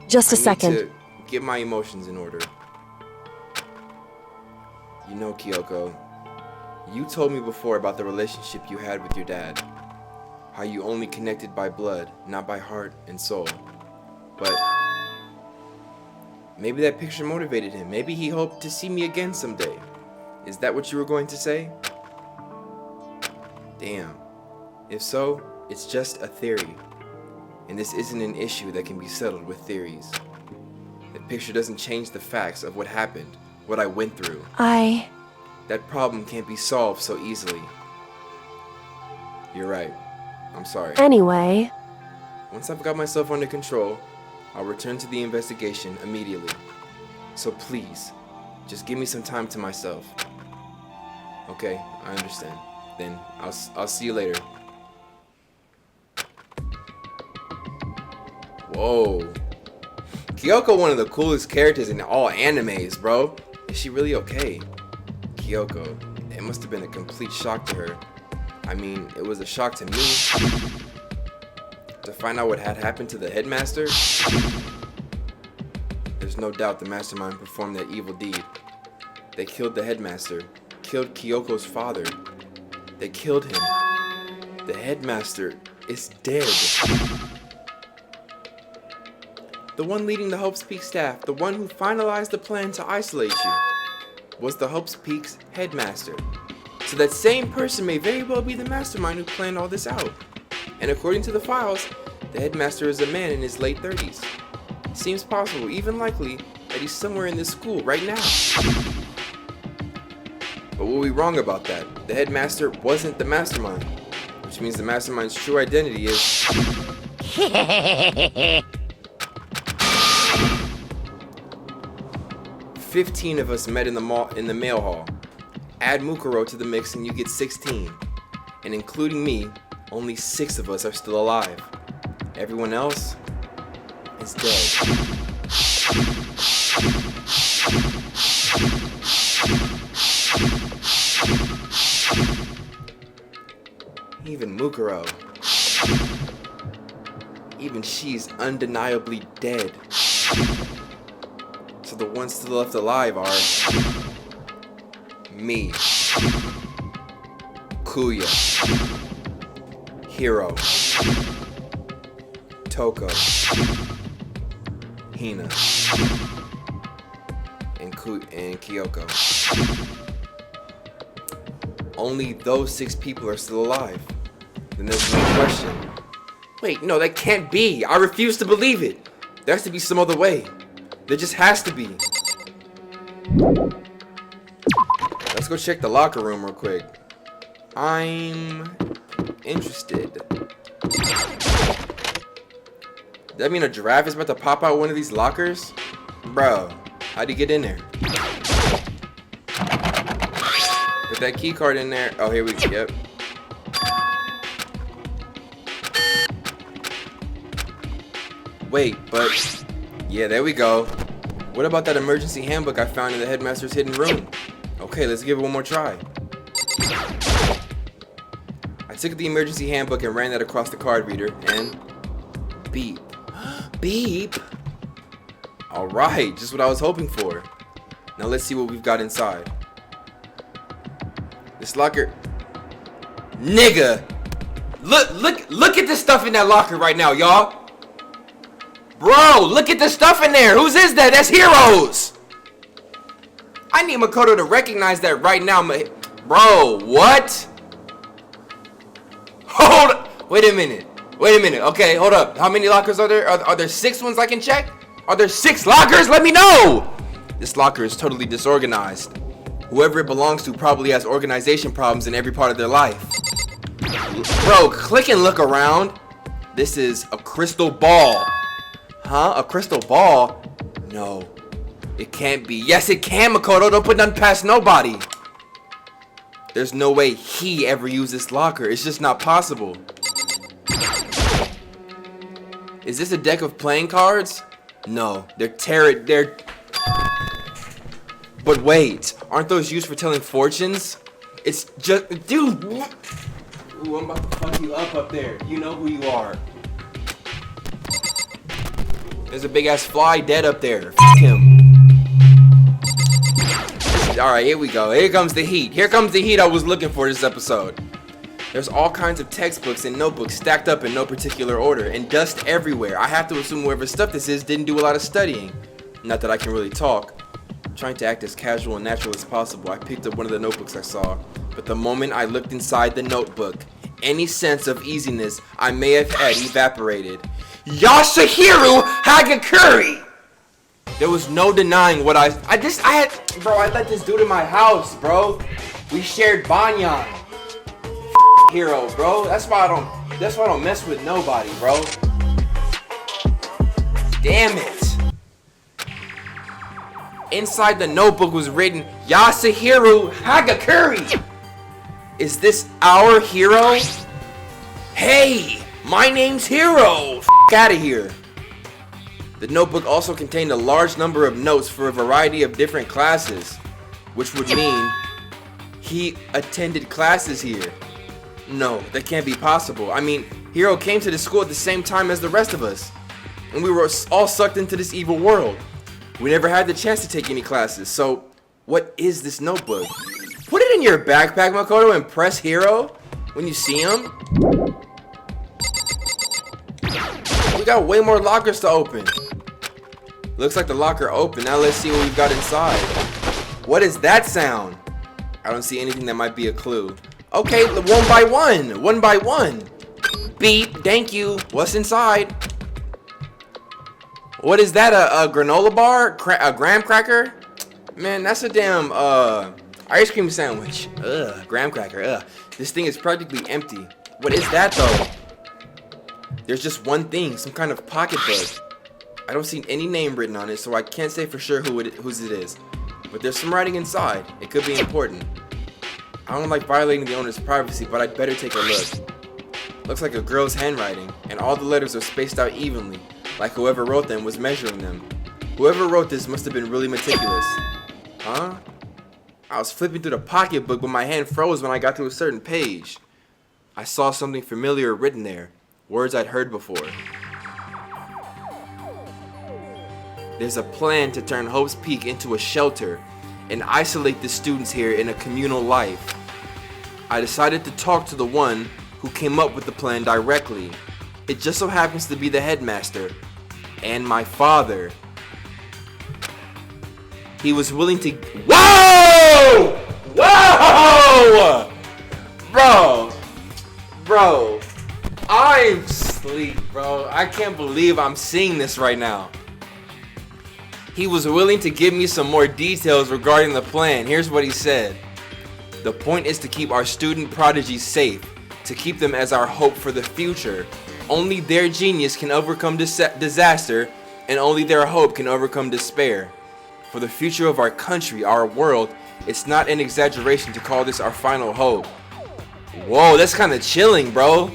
Just a I second. need to get my emotions in order. You know, Kyoko, you told me before about the relationship you had with your dad. How you only connected by blood, not by heart and soul. But maybe that picture motivated him. Maybe he hoped to see me again someday. Is that what you were going to say? Damn. If so, it's just a theory. And this isn't an issue that can be settled with theories. That picture doesn't change the facts of what happened, what I went through. That problem can't be solved so easily. You're right. I'm sorry. Anyway, Once I've got myself under control, I'll return to the investigation immediately. So please, just give me some time to myself. Okay, I understand. Then I'll see you later. Whoa. Kyoko, one of the coolest characters in all animes, bro. Is she really okay? Kyoko, it must have been a complete shock to her. I mean, it was a shock to me. To find out what had happened to the headmaster. There's no doubt the mastermind performed that evil deed. They killed the headmaster, killed Kyoko's father. They killed him. The headmaster is dead. The one leading the Hope's Peak staff, the one who finalized the plan to isolate you, was the Hope's Peak's headmaster. So that same person may very well be the mastermind who planned all this out. And according to the files, the headmaster is a man in his late 30s. Seems possible, even likely, that he's somewhere in this school right now. But we'll be wrong about that. The headmaster wasn't the mastermind, which means the mastermind's true identity is... 15 of us met in the mail hall. Add Mukuro to the mix and you get 16. And including me, only 6 of us are still alive. Everyone else is dead. Even Mukuro. Even she's undeniably dead. So the ones still left alive are me, Kuya, Hiro, Toko, Hina, and Kyoko. Only those 6 people are still alive. Then there's no question. Wait, no, that can't be. I refuse to believe it. There has to be some other way. There just has to be. Let's go check the locker room real quick. I'm interested. Does that mean a giraffe is about to pop out one of these lockers? Bro, how'd he get in there? Put that key card in there. Oh, here we go. Yep. Wait, but yeah, there we go. What about that emergency handbook I found in the headmaster's hidden room? Okay, let's give it one more try. I took the emergency handbook and ran that across the card reader, and beep. Beep! Alright, just what I was hoping for. Now let's see what we've got inside. This locker... Nigga! Look at the stuff in that locker right now, y'all! Bro, look at the stuff in there! Whose is that? That's Hero's! I need Makoto to recognize that right now, bro, what? Hold up! Wait a minute. Okay, hold up. How many lockers are there? Are there 6 ones I can check? Are there 6 lockers? Let me know! This locker is totally disorganized. Whoever it belongs to probably has organization problems in every part of their life. Bro, click and look around. This is a crystal ball. Huh? A crystal ball? No. It can't be. Yes, it can, Makoto. Don't put nothing past nobody. There's no way he ever used this locker. It's just not possible. Is this a deck of playing cards? No. They're... But wait. Aren't those used for telling fortunes? It's just... Dude! Ooh, I'm about to fuck you up there. You know who you are. There's a big ass fly dead up there. F him. Alright, here we go. Here comes the heat. Here comes the heat I was looking for this episode. There's all kinds of textbooks and notebooks stacked up in no particular order, and dust everywhere. I have to assume whoever stuff this is didn't do a lot of studying. Not that I can really talk. Trying to act as casual and natural as possible, I picked up one of the notebooks I saw. But the moment I looked inside the notebook, any sense of easiness I may have had evaporated. Yasuhiro Hagakure! There was no denying what I let this dude in my house, bro. We shared banyan. Hero, bro. That's why I don't mess with nobody, bro. Damn it. Inside the notebook was written Yasuhiro Hagakure. Is this our hero? Hey, my name's Hero. Out of here. The notebook also contained a large number of notes for a variety of different classes, which would mean he attended classes here. No, that can't be possible. I mean, Hero came to the school at the same time as the rest of us, and we were all sucked into this evil world. We never had the chance to take any classes, so what is this notebook? Put it in your backpack, Makoto, and press Hero when you see him. We got way more lockers to open. Looks like the locker opened. Now let's see what we've got inside. What is that sound? I don't see anything that might be a clue. Okay, one by one. Beep, thank you. What's inside? What is that, a granola bar? A graham cracker? Man, that's a damn, ice cream sandwich. Ugh, graham cracker, ugh. This thing is practically empty. What is that, though? There's just one thing, some kind of pocketbook. I don't see any name written on it, so I can't say for sure whose it is. But there's some writing inside. It could be important. I don't like violating the owner's privacy, but I'd better take a look. Looks like a girl's handwriting, and all the letters are spaced out evenly, like whoever wrote them was measuring them. Whoever wrote this must have been really meticulous. Huh? I was flipping through the pocketbook, but my hand froze when I got to a certain page. I saw something familiar written there, words I'd heard before. There's a plan to turn Hope's Peak into a shelter and isolate the students here in a communal life. I decided to talk to the one who came up with the plan directly. It just so happens to be the headmaster and my father. He was willing to... Whoa! Whoa! Bro, I'm asleep, bro. I can't believe I'm seeing this right now. He was willing to give me some more details regarding the plan. Here's what he said. The point is to keep our student prodigies safe, to keep them as our hope for the future. Only their genius can overcome disaster, and only their hope can overcome despair. For the future of our country, our world, it's not an exaggeration to call this our final hope. Whoa, that's kind of chilling, bro.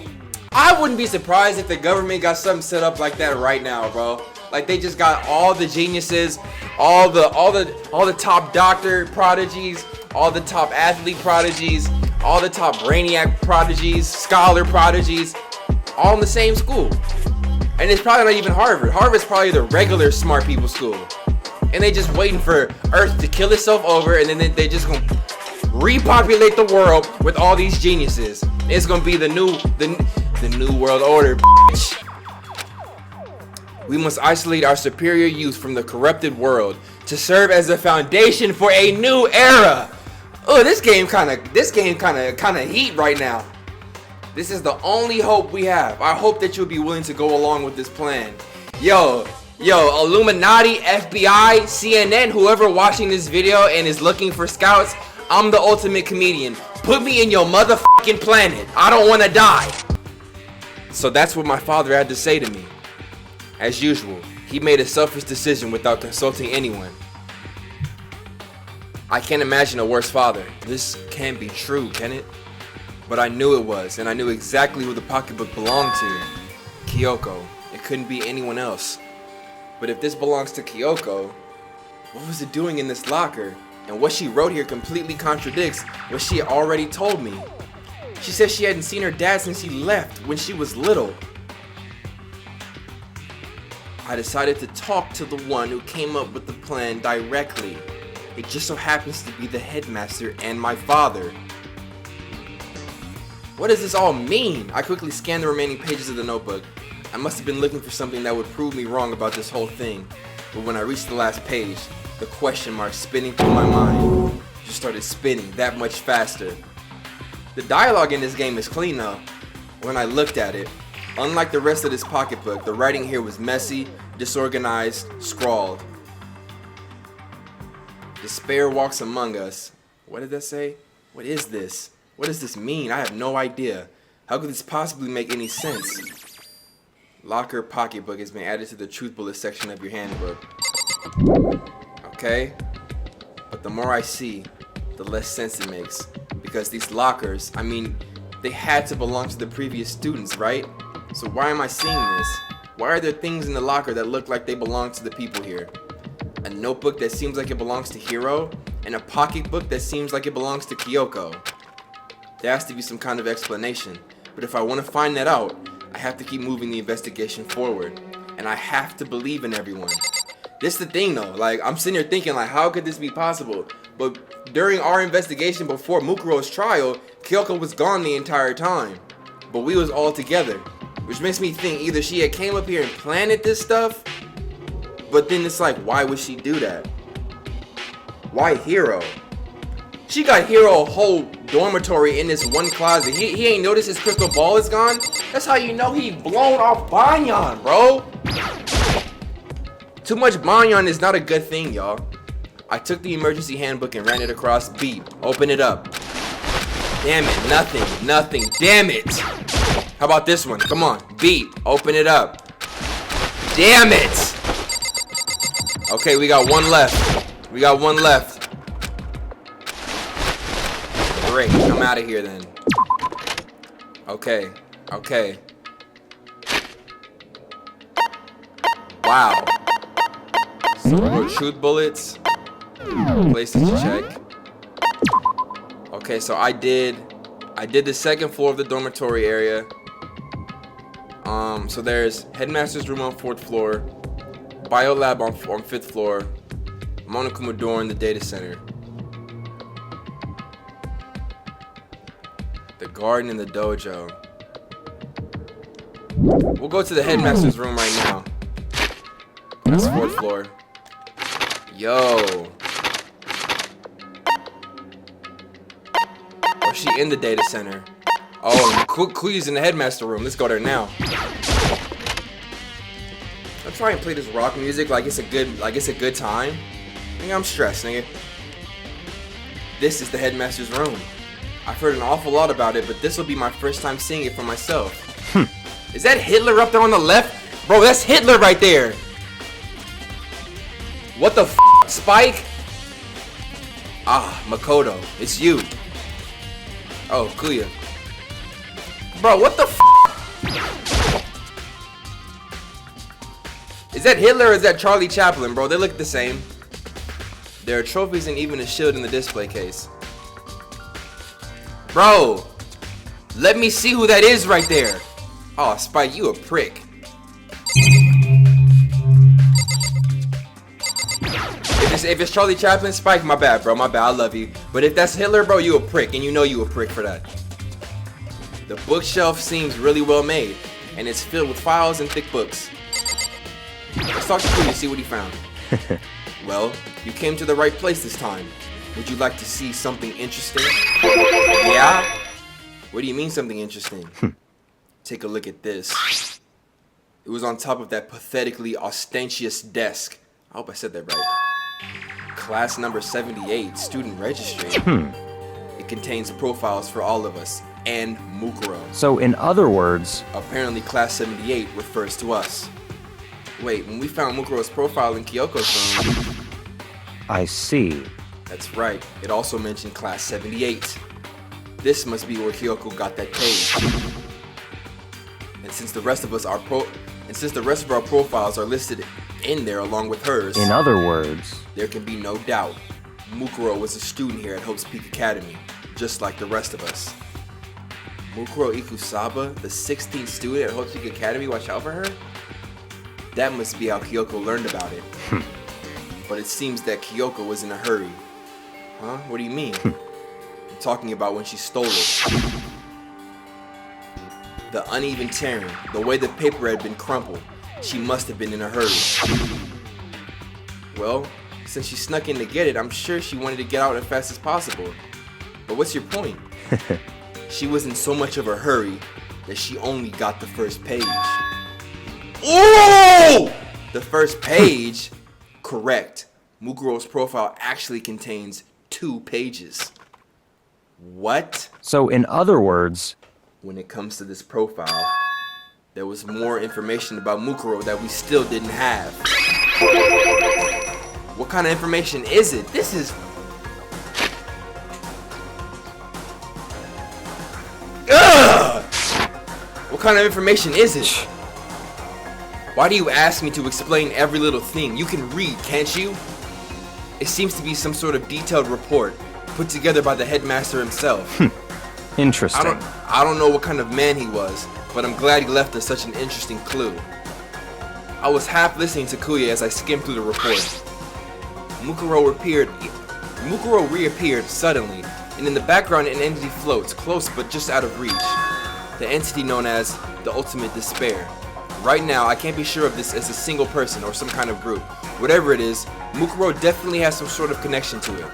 I wouldn't be surprised if the government got something set up like that right now, bro. Like they just got all the geniuses, all the top doctor prodigies, all the top athlete prodigies, all the top brainiac prodigies, scholar prodigies, all in the same school. And it's probably not even Harvard. Harvard's probably the regular smart people school. And they just waiting for Earth to kill itself over, and then they just gonna repopulate the world with all these geniuses. It's gonna be the new world order, bitch. We must isolate our superior youth from the corrupted world to serve as a foundation for a new era. Oh, this game kind of heat right now. This is the only hope we have. I hope that you'll be willing to go along with this plan. Yo, Illuminati, FBI, CNN, whoever watching this video and is looking for scouts, I'm the ultimate comedian. Put me in your motherfucking planet. I don't want to die. So that's what my father had to say to me. As usual, he made a selfish decision without consulting anyone. I can't imagine a worse father. This can't be true, can it? But I knew it was, and I knew exactly who the pocketbook belonged to. Kyoko. It couldn't be anyone else. But if this belongs to Kyoko, what was it doing in this locker? And what she wrote here completely contradicts what she had already told me. She said she hadn't seen her dad since he left when she was little. I decided to talk to the one who came up with the plan directly. It just so happens to be the headmaster and my father. What does this all mean? I quickly scanned the remaining pages of the notebook. I must have been looking for something that would prove me wrong about this whole thing. But when I reached the last page, the question mark spinning through my mind just started spinning that much faster. The dialogue in this game is clean though. When I looked at it, unlike the rest of this pocketbook, the writing here was messy, disorganized, scrawled. Despair walks among us. What did that say? What is this? What does this mean? I have no idea. How could this possibly make any sense? Locker pocketbook has been added to the truth bullet section of your handbook. Okay? But the more I see, the less sense it makes. Because these lockers, I mean, they had to belong to the previous students, right? So why am I seeing this? Why are there things in the locker that look like they belong to the people here? A notebook that seems like it belongs to Hiro, and a pocketbook that seems like it belongs to Kyoko. There has to be some kind of explanation, but if I want to find that out, I have to keep moving the investigation forward, and I have to believe in everyone. This is the thing though, like I'm sitting here thinking like how could this be possible? But during our investigation before Mukuro's trial, Kyoko was gone the entire time, but we was all together, which makes me think either she had came up here and planted this stuff, but then it's like why would she do that? Why Hiro? She got Hiro a whole dormitory in this one closet. He ain't noticed his crystal ball is gone? That's how you know he blown off Banyan, bro. Too much Banyan is not a good thing, y'all. I took the emergency handbook and ran it across. Beep. Open it up. Damn it. Nothing. Damn it. How about this one? Come on. Beep. Open it up. Damn it. Okay, we got one left. Great, I'm out of here then. Okay. Wow. Some more truth bullets. Places to check. Okay, so I did the second floor of the dormitory area. So there's headmaster's room on 4th floor, bio lab on 5th floor, Monokuma door in the data center. The garden and the dojo. We'll go to the headmaster's room right now. That's 4th floor. Yo. Oh, she in the data center. Oh, Kuya's in the headmaster room. Let's go there now. I'm trying to play this rock music like it's a good time. Nigga, I'm stressed, nigga. This is the headmaster's room. I've heard an awful lot about it, but this will be my first time seeing it for myself. Is that Hitler up there on the left? Bro, that's Hitler right there. What the f***, Spike? Ah, Makoto, it's you. Oh, Kuya. Bro, what the f***? Is that Hitler or is that Charlie Chaplin, bro? They look the same. There are trophies and even a shield in the display case. Bro, let me see who that is right there. Oh, Spike, you a prick. If it's Charlie Chaplin, Spike, my bad, bro. My bad, I love you. But if that's Hitler, bro, you a prick. And you know you a prick for that. The bookshelf seems really well made. And it's filled with files and thick books. Let's talk to Kuya to see what he found. Well, you came to the right place this time. Would you like to see something interesting? Yeah? What do you mean something interesting? Take a look at this. It was on top of that pathetically ostentatious desk. I hope I said that right. Class number 78, student registry. It contains profiles for all of us and Mukuro. So in other words... Apparently class 78 refers to us. Wait, when we found Mukuro's profile in Kyoko's room... I see. That's right. It also mentioned class 78. This must be where Kyoko got that page. And since the rest of our profiles are listed in there along with hers... In other words... There can be no doubt. Mukuro was a student here at Hope's Peak Academy, just like the rest of us. Mukuro Ikusaba, the 16th student at Hope's Peak Academy, watch out for her? That must be how Kyoko learned about it. But it seems that Kyoko was in a hurry. Huh? What do you mean? I'm talking about when she stole it. The uneven tearing, the way the paper had been crumpled. She must have been in a hurry. Well, since she snuck in to get it, I'm sure she wanted to get out as fast as possible. But what's your point? She was in so much of a hurry that she only got the first page. Oh! The first page? Correct. Mukuro's profile actually contains 2 pages. What? So in other words... When it comes to this profile, there was more information about Mukuro that we still didn't have. What kind of information is it? This is... Ugh! What kind of information is it? Why do you ask me to explain every little thing? You can read, can't you? It seems to be some sort of detailed report put together by the headmaster himself. Interesting. I don't know what kind of man he was, but I'm glad he left us such an interesting clue. I was half listening to Kuya as I skimmed through the report. Mukuro reappeared suddenly, and in the background an entity floats, close but just out of reach. The entity known as the Ultimate Despair. Right now, I can't be sure if this is a single person or some kind of group. Whatever it is, Mukuro definitely has some sort of connection to it.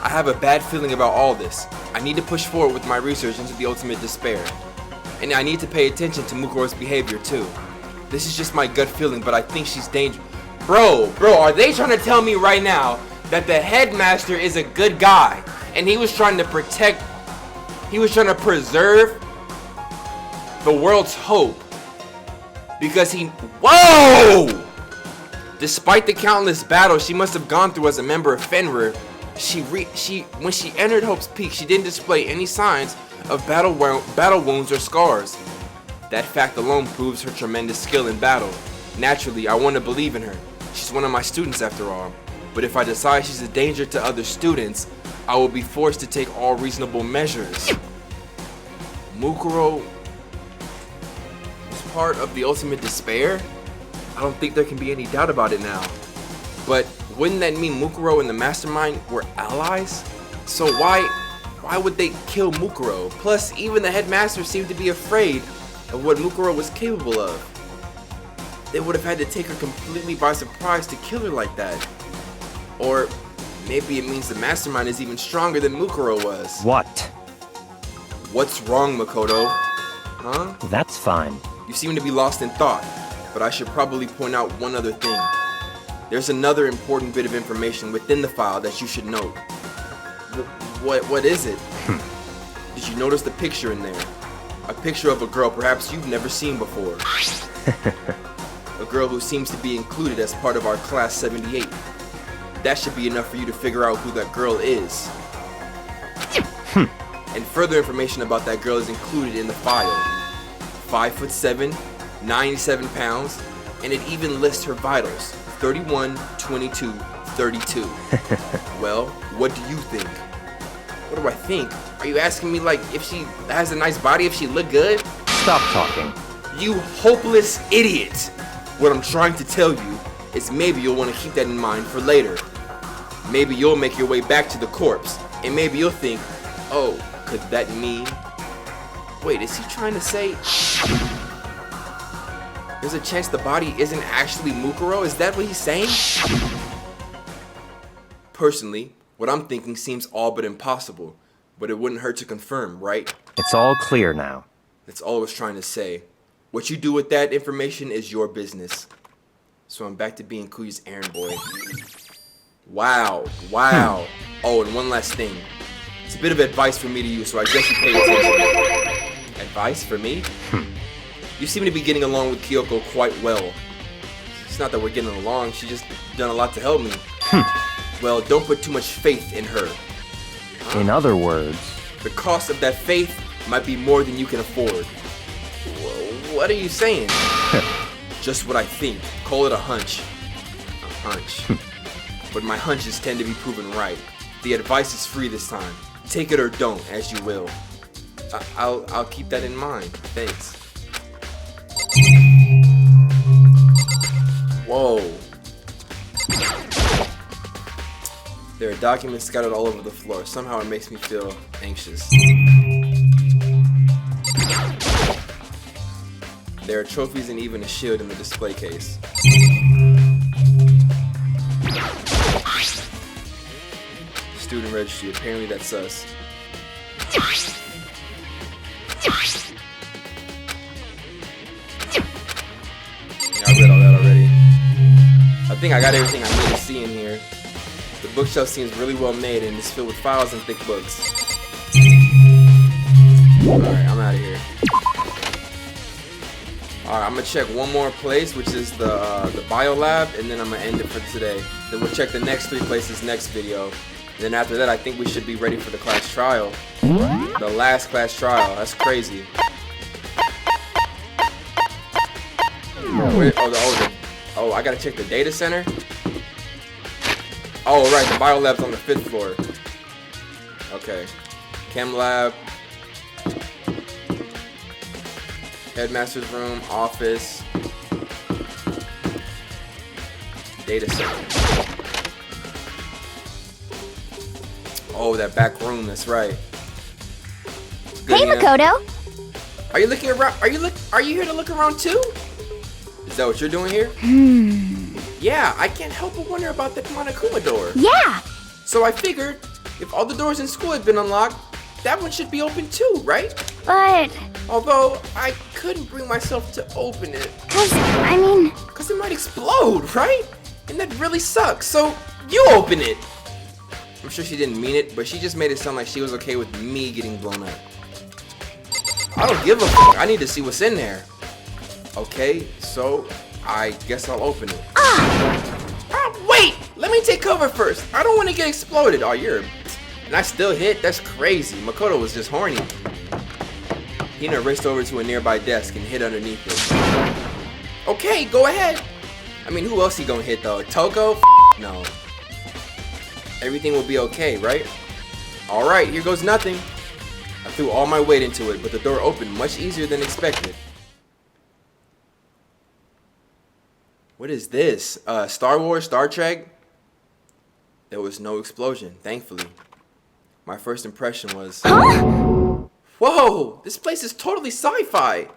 I have a bad feeling about all this. I need to push forward with my research into the Ultimate Despair. And I need to pay attention to Mukuro's behavior too. This is just my gut feeling, but I think she's dangerous. Bro, are they trying to tell me right now that the headmaster is a good guy and he was trying to preserve the world's hope because whoa! Despite the countless battles she must have gone through as a member of Fenrir, when she entered Hope's Peak, she didn't display any signs of battle wounds or scars. That fact alone proves her tremendous skill in battle. Naturally, I want to believe in her. She's one of my students after all. But if I decide she's a danger to other students, I will be forced to take all reasonable measures. Mukuro was part of the Ultimate Despair? I don't think there can be any doubt about it now. But wouldn't that mean Mukuro and the mastermind were allies? So why would they kill Mukuro? Plus, even the headmaster seemed to be afraid of what Mukuro was capable of. They would have had to take her completely by surprise to kill her like that. Or maybe it means the mastermind is even stronger than Mukuro was. What? What's wrong, Makoto? Huh? That's fine. You seem to be lost in thought, but I should probably point out one other thing. There's another important bit of information within the file that you should note. What is it? Did you notice the picture in there? A picture of a girl perhaps you've never seen before. A girl who seems to be included as part of our class 78. That should be enough for you to figure out who that girl is. And further information about that girl is included in the file. 5'7", 97 pounds, and it even lists her vitals, 31, 22, 32. Well, what do you think? What do I think? Are you asking me like if she has a nice body, if she look good? Stop talking. You hopeless idiot! What I'm trying to tell you is maybe you'll want to keep that in mind for later. Maybe you'll make your way back to the corpse, and maybe you'll think, oh, could that mean? Wait, is he trying to say there's a chance the body isn't actually Mukuro? Is that what he's saying? Personally, what I'm thinking seems all but impossible, but it wouldn't hurt to confirm, right? It's all clear now. That's all I was trying to say. What you do with that information is your business. So I'm back to being Kuya's errand boy. Wow. Oh, and one last thing. It's a bit of advice for me to use, so I guess you pay attention. Advice for me? You seem to be getting along with Kyoko quite well. It's not that we're getting along, she's just done a lot to help me. Well, don't put too much faith in her. In other words, The cost of that faith might be more than you can afford. What are you saying? Just what I think. Call it a hunch. A hunch. But my hunches tend to be proven right. The advice is free this time. Take it or don't, as you will. I'll keep that in mind. Thanks. Whoa. There are documents scattered all over the floor. Somehow it makes me feel anxious. There are trophies and even a shield in the display case. Student registry. Apparently that's us. Yeah, I read all that already. I think I got everything I need to see in here. The bookshelf seems really well made and is filled with files and thick books. Alright, I'm out of here. Alright, I'm gonna check one more place, which is the bio lab, and then I'm gonna end it for today. Then we'll check the next 3 places next video. And then after that, I think we should be ready for the class trial. The last class trial. That's crazy. Wait, oh, I gotta check the data center? Oh, right, the bio lab's on the 5th floor. Okay. Chem lab. Headmaster's room, office. Data center. Oh, that back room, that's right. Hey, Makoto. Are you looking around? Are you here to look around too? Is that what you're doing here? Yeah, I can't help but wonder about the Monokuma door. Yeah. So I figured, if all the doors in school had been unlocked, that one should be open too, right? But... Although, I couldn't bring myself to open it. Cause it might explode, right? And that really sucks, so you open it! I'm sure she didn't mean it, but she just made it sound like she was okay with me getting blown up. I don't give a fuck. I need to see what's in there. Okay, so I guess I'll open it. Wait! Let me take cover first. I don't want to get exploded. Oh, and I still hit? That's crazy. Makoto was just horny. Hina raced over to a nearby desk and hid underneath it. Okay, go ahead. I mean, who else he gonna hit though? Toko? No. Everything will be okay, right? Alright, here goes nothing. I threw all my weight into it, but the door opened much easier than expected. What is this? Star Wars? Star Trek? There was no explosion, thankfully. My first impression was... Whoa! This place is totally sci-fi!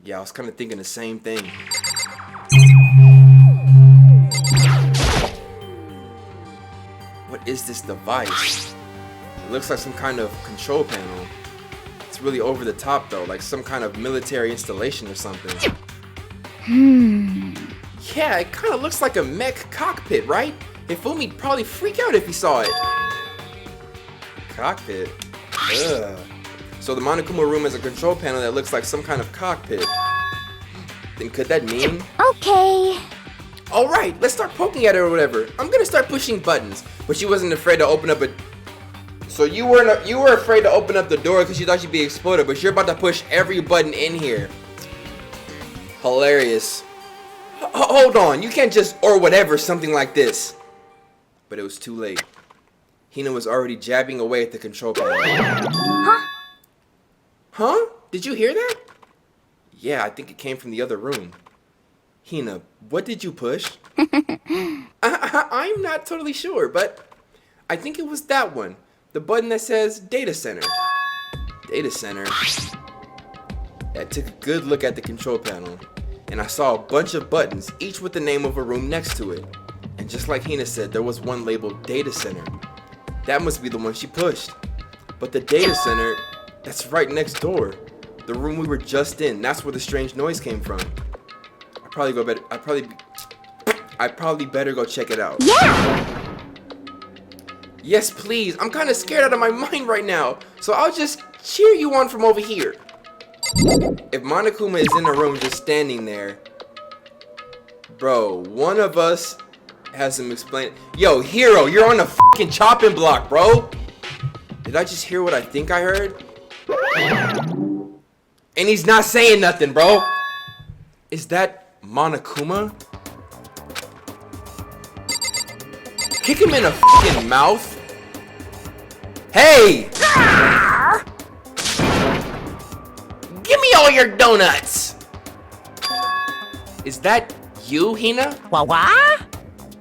Yeah, I was kind of thinking the same thing. What is this device? It looks like some kind of control panel. It's really over the top though, like some kind of military installation or something. Yeah, it kind of looks like a mech cockpit, right? Hifumi'd probably freak out if he saw it. Cockpit? Ugh. So the Monokuma room is a control panel that looks like some kind of cockpit. Then could that mean? Okay. Alright, let's start poking at it or whatever. I'm gonna start pushing buttons. But she wasn't afraid to open up a... So you were afraid to open up the door because you thought you'd be exploded, but you're about to push every button in here. Hilarious. Hold on, you can't just or whatever something like this. But it was too late. Hina was already jabbing away at the control panel. Huh? Huh? Did you hear that? Yeah, I think it came from the other room. Hina, what did you push? I'm not totally sure, but I think it was that one. The button that says Data Center. Data Center. I took a good look at the control panel, and I saw a bunch of buttons, each with the name of a room next to it. And just like Hina said, there was one labeled Data Center. That must be the one she pushed. But the Data Center, that's right next door. The room we were just in, that's where the strange noise came from. I probably better go check it out. Yeah! Yes, please. I'm kind of scared out of my mind right now, so I'll just cheer you on from over here. If Monokuma is in the room just standing there, bro, one of us has him explain. Yo, Hero, you're on the fucking chopping block, bro. Did I just hear what I think I heard? And he's not saying nothing, bro. Is that Monokuma? Kick him in the fucking mouth. Hey! Give me all your donuts! Is that you, Hina? What?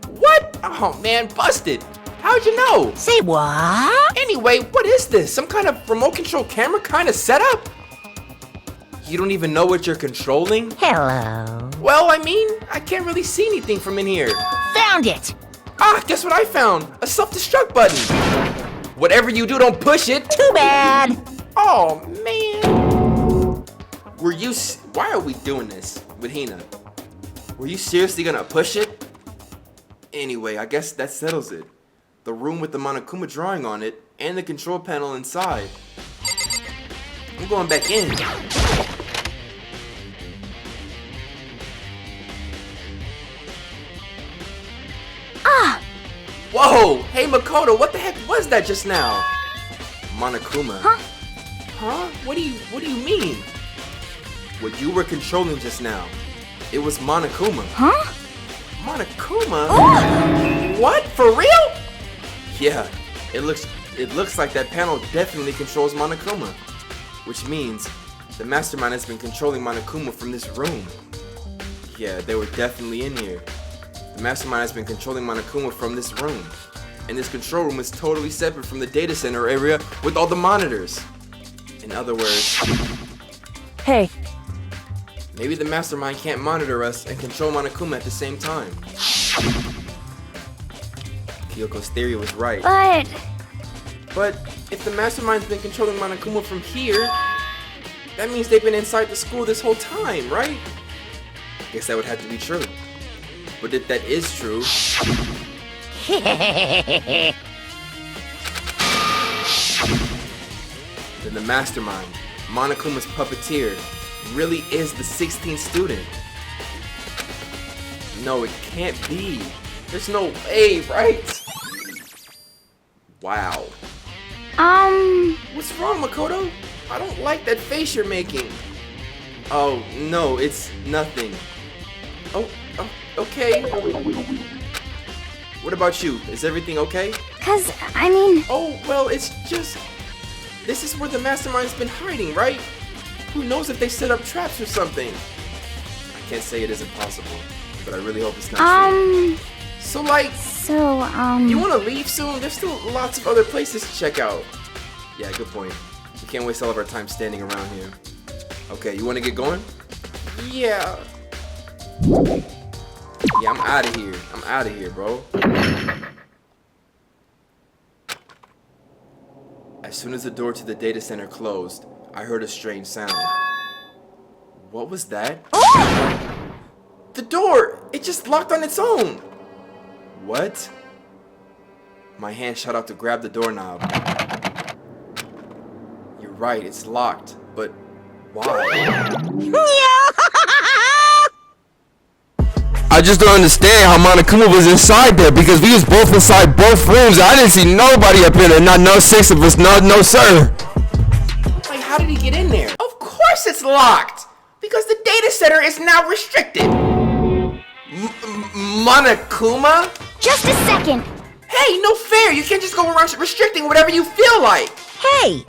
What? Oh man, busted. How'd you know? Say what? Anyway, what is this? Some kind of remote control camera kind of setup? You don't even know what you're controlling? Hello. Well, I mean, I can't really see anything from in here. Found it. Ah, guess what I found? A self-destruct button. Whatever you do, don't push it. Too bad. Oh, man. Why are we doing this with Hina? Were you seriously gonna push it? Anyway, I guess that settles it. The room with the Monokuma drawing on it and the control panel inside. I'm going back in. Ah! Whoa! Hey Makoto, what the heck was that just now? Monokuma. Huh? Huh? What do you mean? What you were controlling just now. It was Monokuma. Huh? Monokuma? Oh! What? For real? Yeah, it looks like that panel definitely controls Monokuma. Which means the mastermind has been controlling Monokuma from this room. Yeah, they were definitely in here. The mastermind has been controlling Monokuma from this room. And this control room is totally separate from the data center area with all the monitors. In other words, Hey, maybe the mastermind can't monitor us and control Monokuma at the same time. Kyoko's theory was right. But if the mastermind's been controlling Monokuma from here, that means they've been inside the school this whole time, right? Guess that would have to be true. But if that is true, then the mastermind, Monokuma's puppeteer, really is the 16th student. No, it can't be. There's no way, right? Wow. What's wrong, Makoto? I don't like that face you're making. Oh, no, it's nothing. Oh, okay. What about you? Is everything okay? Oh, well, it's just... This is where the mastermind's been hiding, right? Who knows if they set up traps or something? I can't say it isn't possible, but I really hope it's not true. So, you want to leave soon? There's still lots of other places to check out. Yeah, good point. We can't waste all of our time standing around here. Okay, you want to get going? Yeah. Yeah, I'm out of here. I'm out of here, bro. As soon as the door to the data center closed, I heard a strange sound. What was that? The door! It just locked on its own! What? My hand shot out to grab the doorknob. You're right, it's locked, but why? I just don't understand how Monokuma was inside there because we was both inside both rooms. I didn't see nobody up in there, not no six of us, no sir. Like, how did he get in there? Of course it's locked! Because the data center is now restricted. Monokuma? Just a second. Hey, no fair. You can't just go around restricting whatever you feel like. Hey,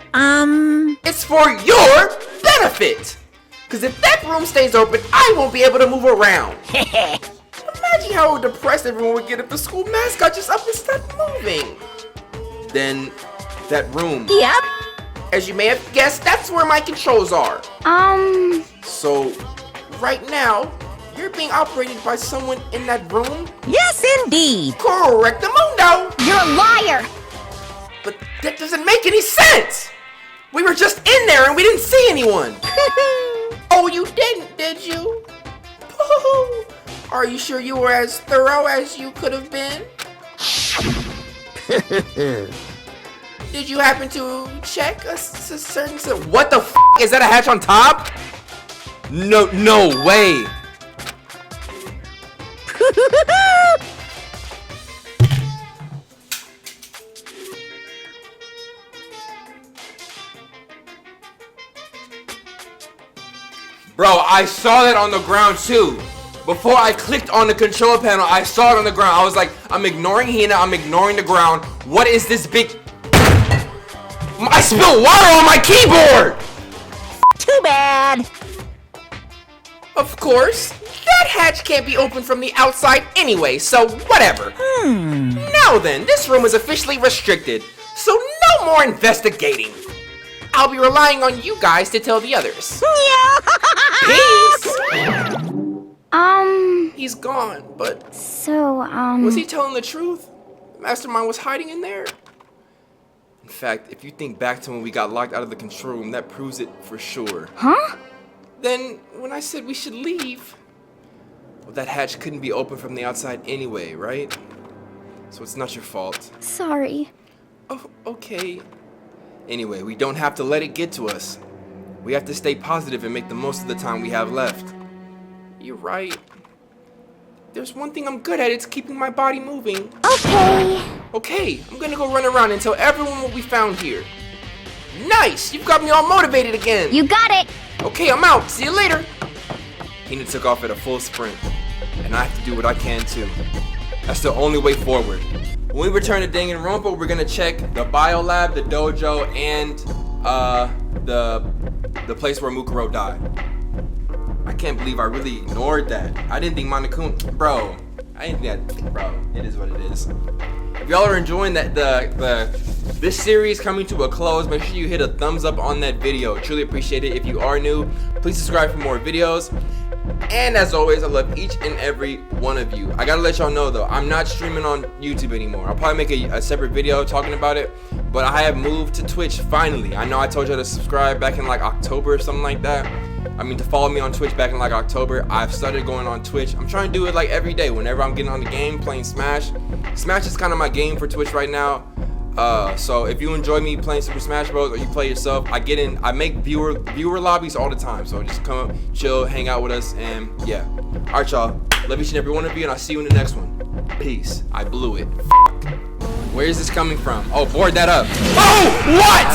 It's for your benefit. Because if that room stays open, I won't be able to move around. Imagine how depressed everyone would get if the school mascot just up and stopped moving. Then, that room. Yep. As you may have guessed, that's where my controls are. So, right now, you're being operated by someone in that room? yes indeed. Correctamundo! You're a liar. But that doesn't make any sense! We were just in there and we didn't see anyone! Oh, you didn't, did you? Pooh. Are you sure you were as thorough as you could have been? Did you happen to check a certain... What the f***? Is that a hatch on top? No way! Bro, I saw that on the ground too. Before I clicked on the control panel, I saw it on the ground. I was like, I'm ignoring Hina, I'm ignoring the ground. What is this big... I spilled water on my keyboard! Too bad. Of course, that hatch can't be opened from the outside anyway, so whatever. Now then, this room is officially restricted, so no more investigating. I'll be relying on you guys to tell the others. Peace! He's gone, but So, was he telling the truth? The mastermind was hiding in there? In fact, if you think back to when we got locked out of the control room, that proves it for sure. Huh? Then, when I said we should leave, well, that hatch couldn't be open from the outside anyway, right? So it's not your fault. Sorry. Oh, okay. Anyway, we don't have to let it get to us. We have to stay positive and make the most of the time we have left. You're right. There's one thing I'm good at, it's keeping my body moving. Okay. Okay, I'm gonna go run around and tell everyone what we found here. Nice! You've got me all motivated again! You got it. Okay, I'm out. See you later. Hina took off at a full sprint, and I have to do what I can too. That's the only way forward. When we return to Danganronpa, we're gonna check the biolab, the dojo, and the place where Mukuro died. I can't believe I really ignored that. I didn't think Monokuma, bro. I didn't think that, bro. It is what it is. If y'all are enjoying that this series coming to a close, make sure you hit a thumbs up on that video. Truly appreciate it. If you are new, please subscribe for more videos. And as always, I love each and every one of you. I gotta let y'all know though, I'm not streaming on YouTube anymore. I'll probably make a separate video talking about it, but I have moved to Twitch finally. I know I told y'all to subscribe back in like October or something like that. I mean, to follow me on Twitch back in like October. I've started going on Twitch. I'm trying to do it like every day whenever I'm getting on the game, playing Smash. Smash is kind of my game for Twitch right now. So if you enjoy me playing Super Smash Bros. Or you play yourself, I make viewer lobbies all the time. So just come chill, hang out with us, and yeah. Alright y'all, love each and every one of you, and I'll see you in the next one. Peace. I blew it. Where is this coming from? Oh, board that up. Oh, what?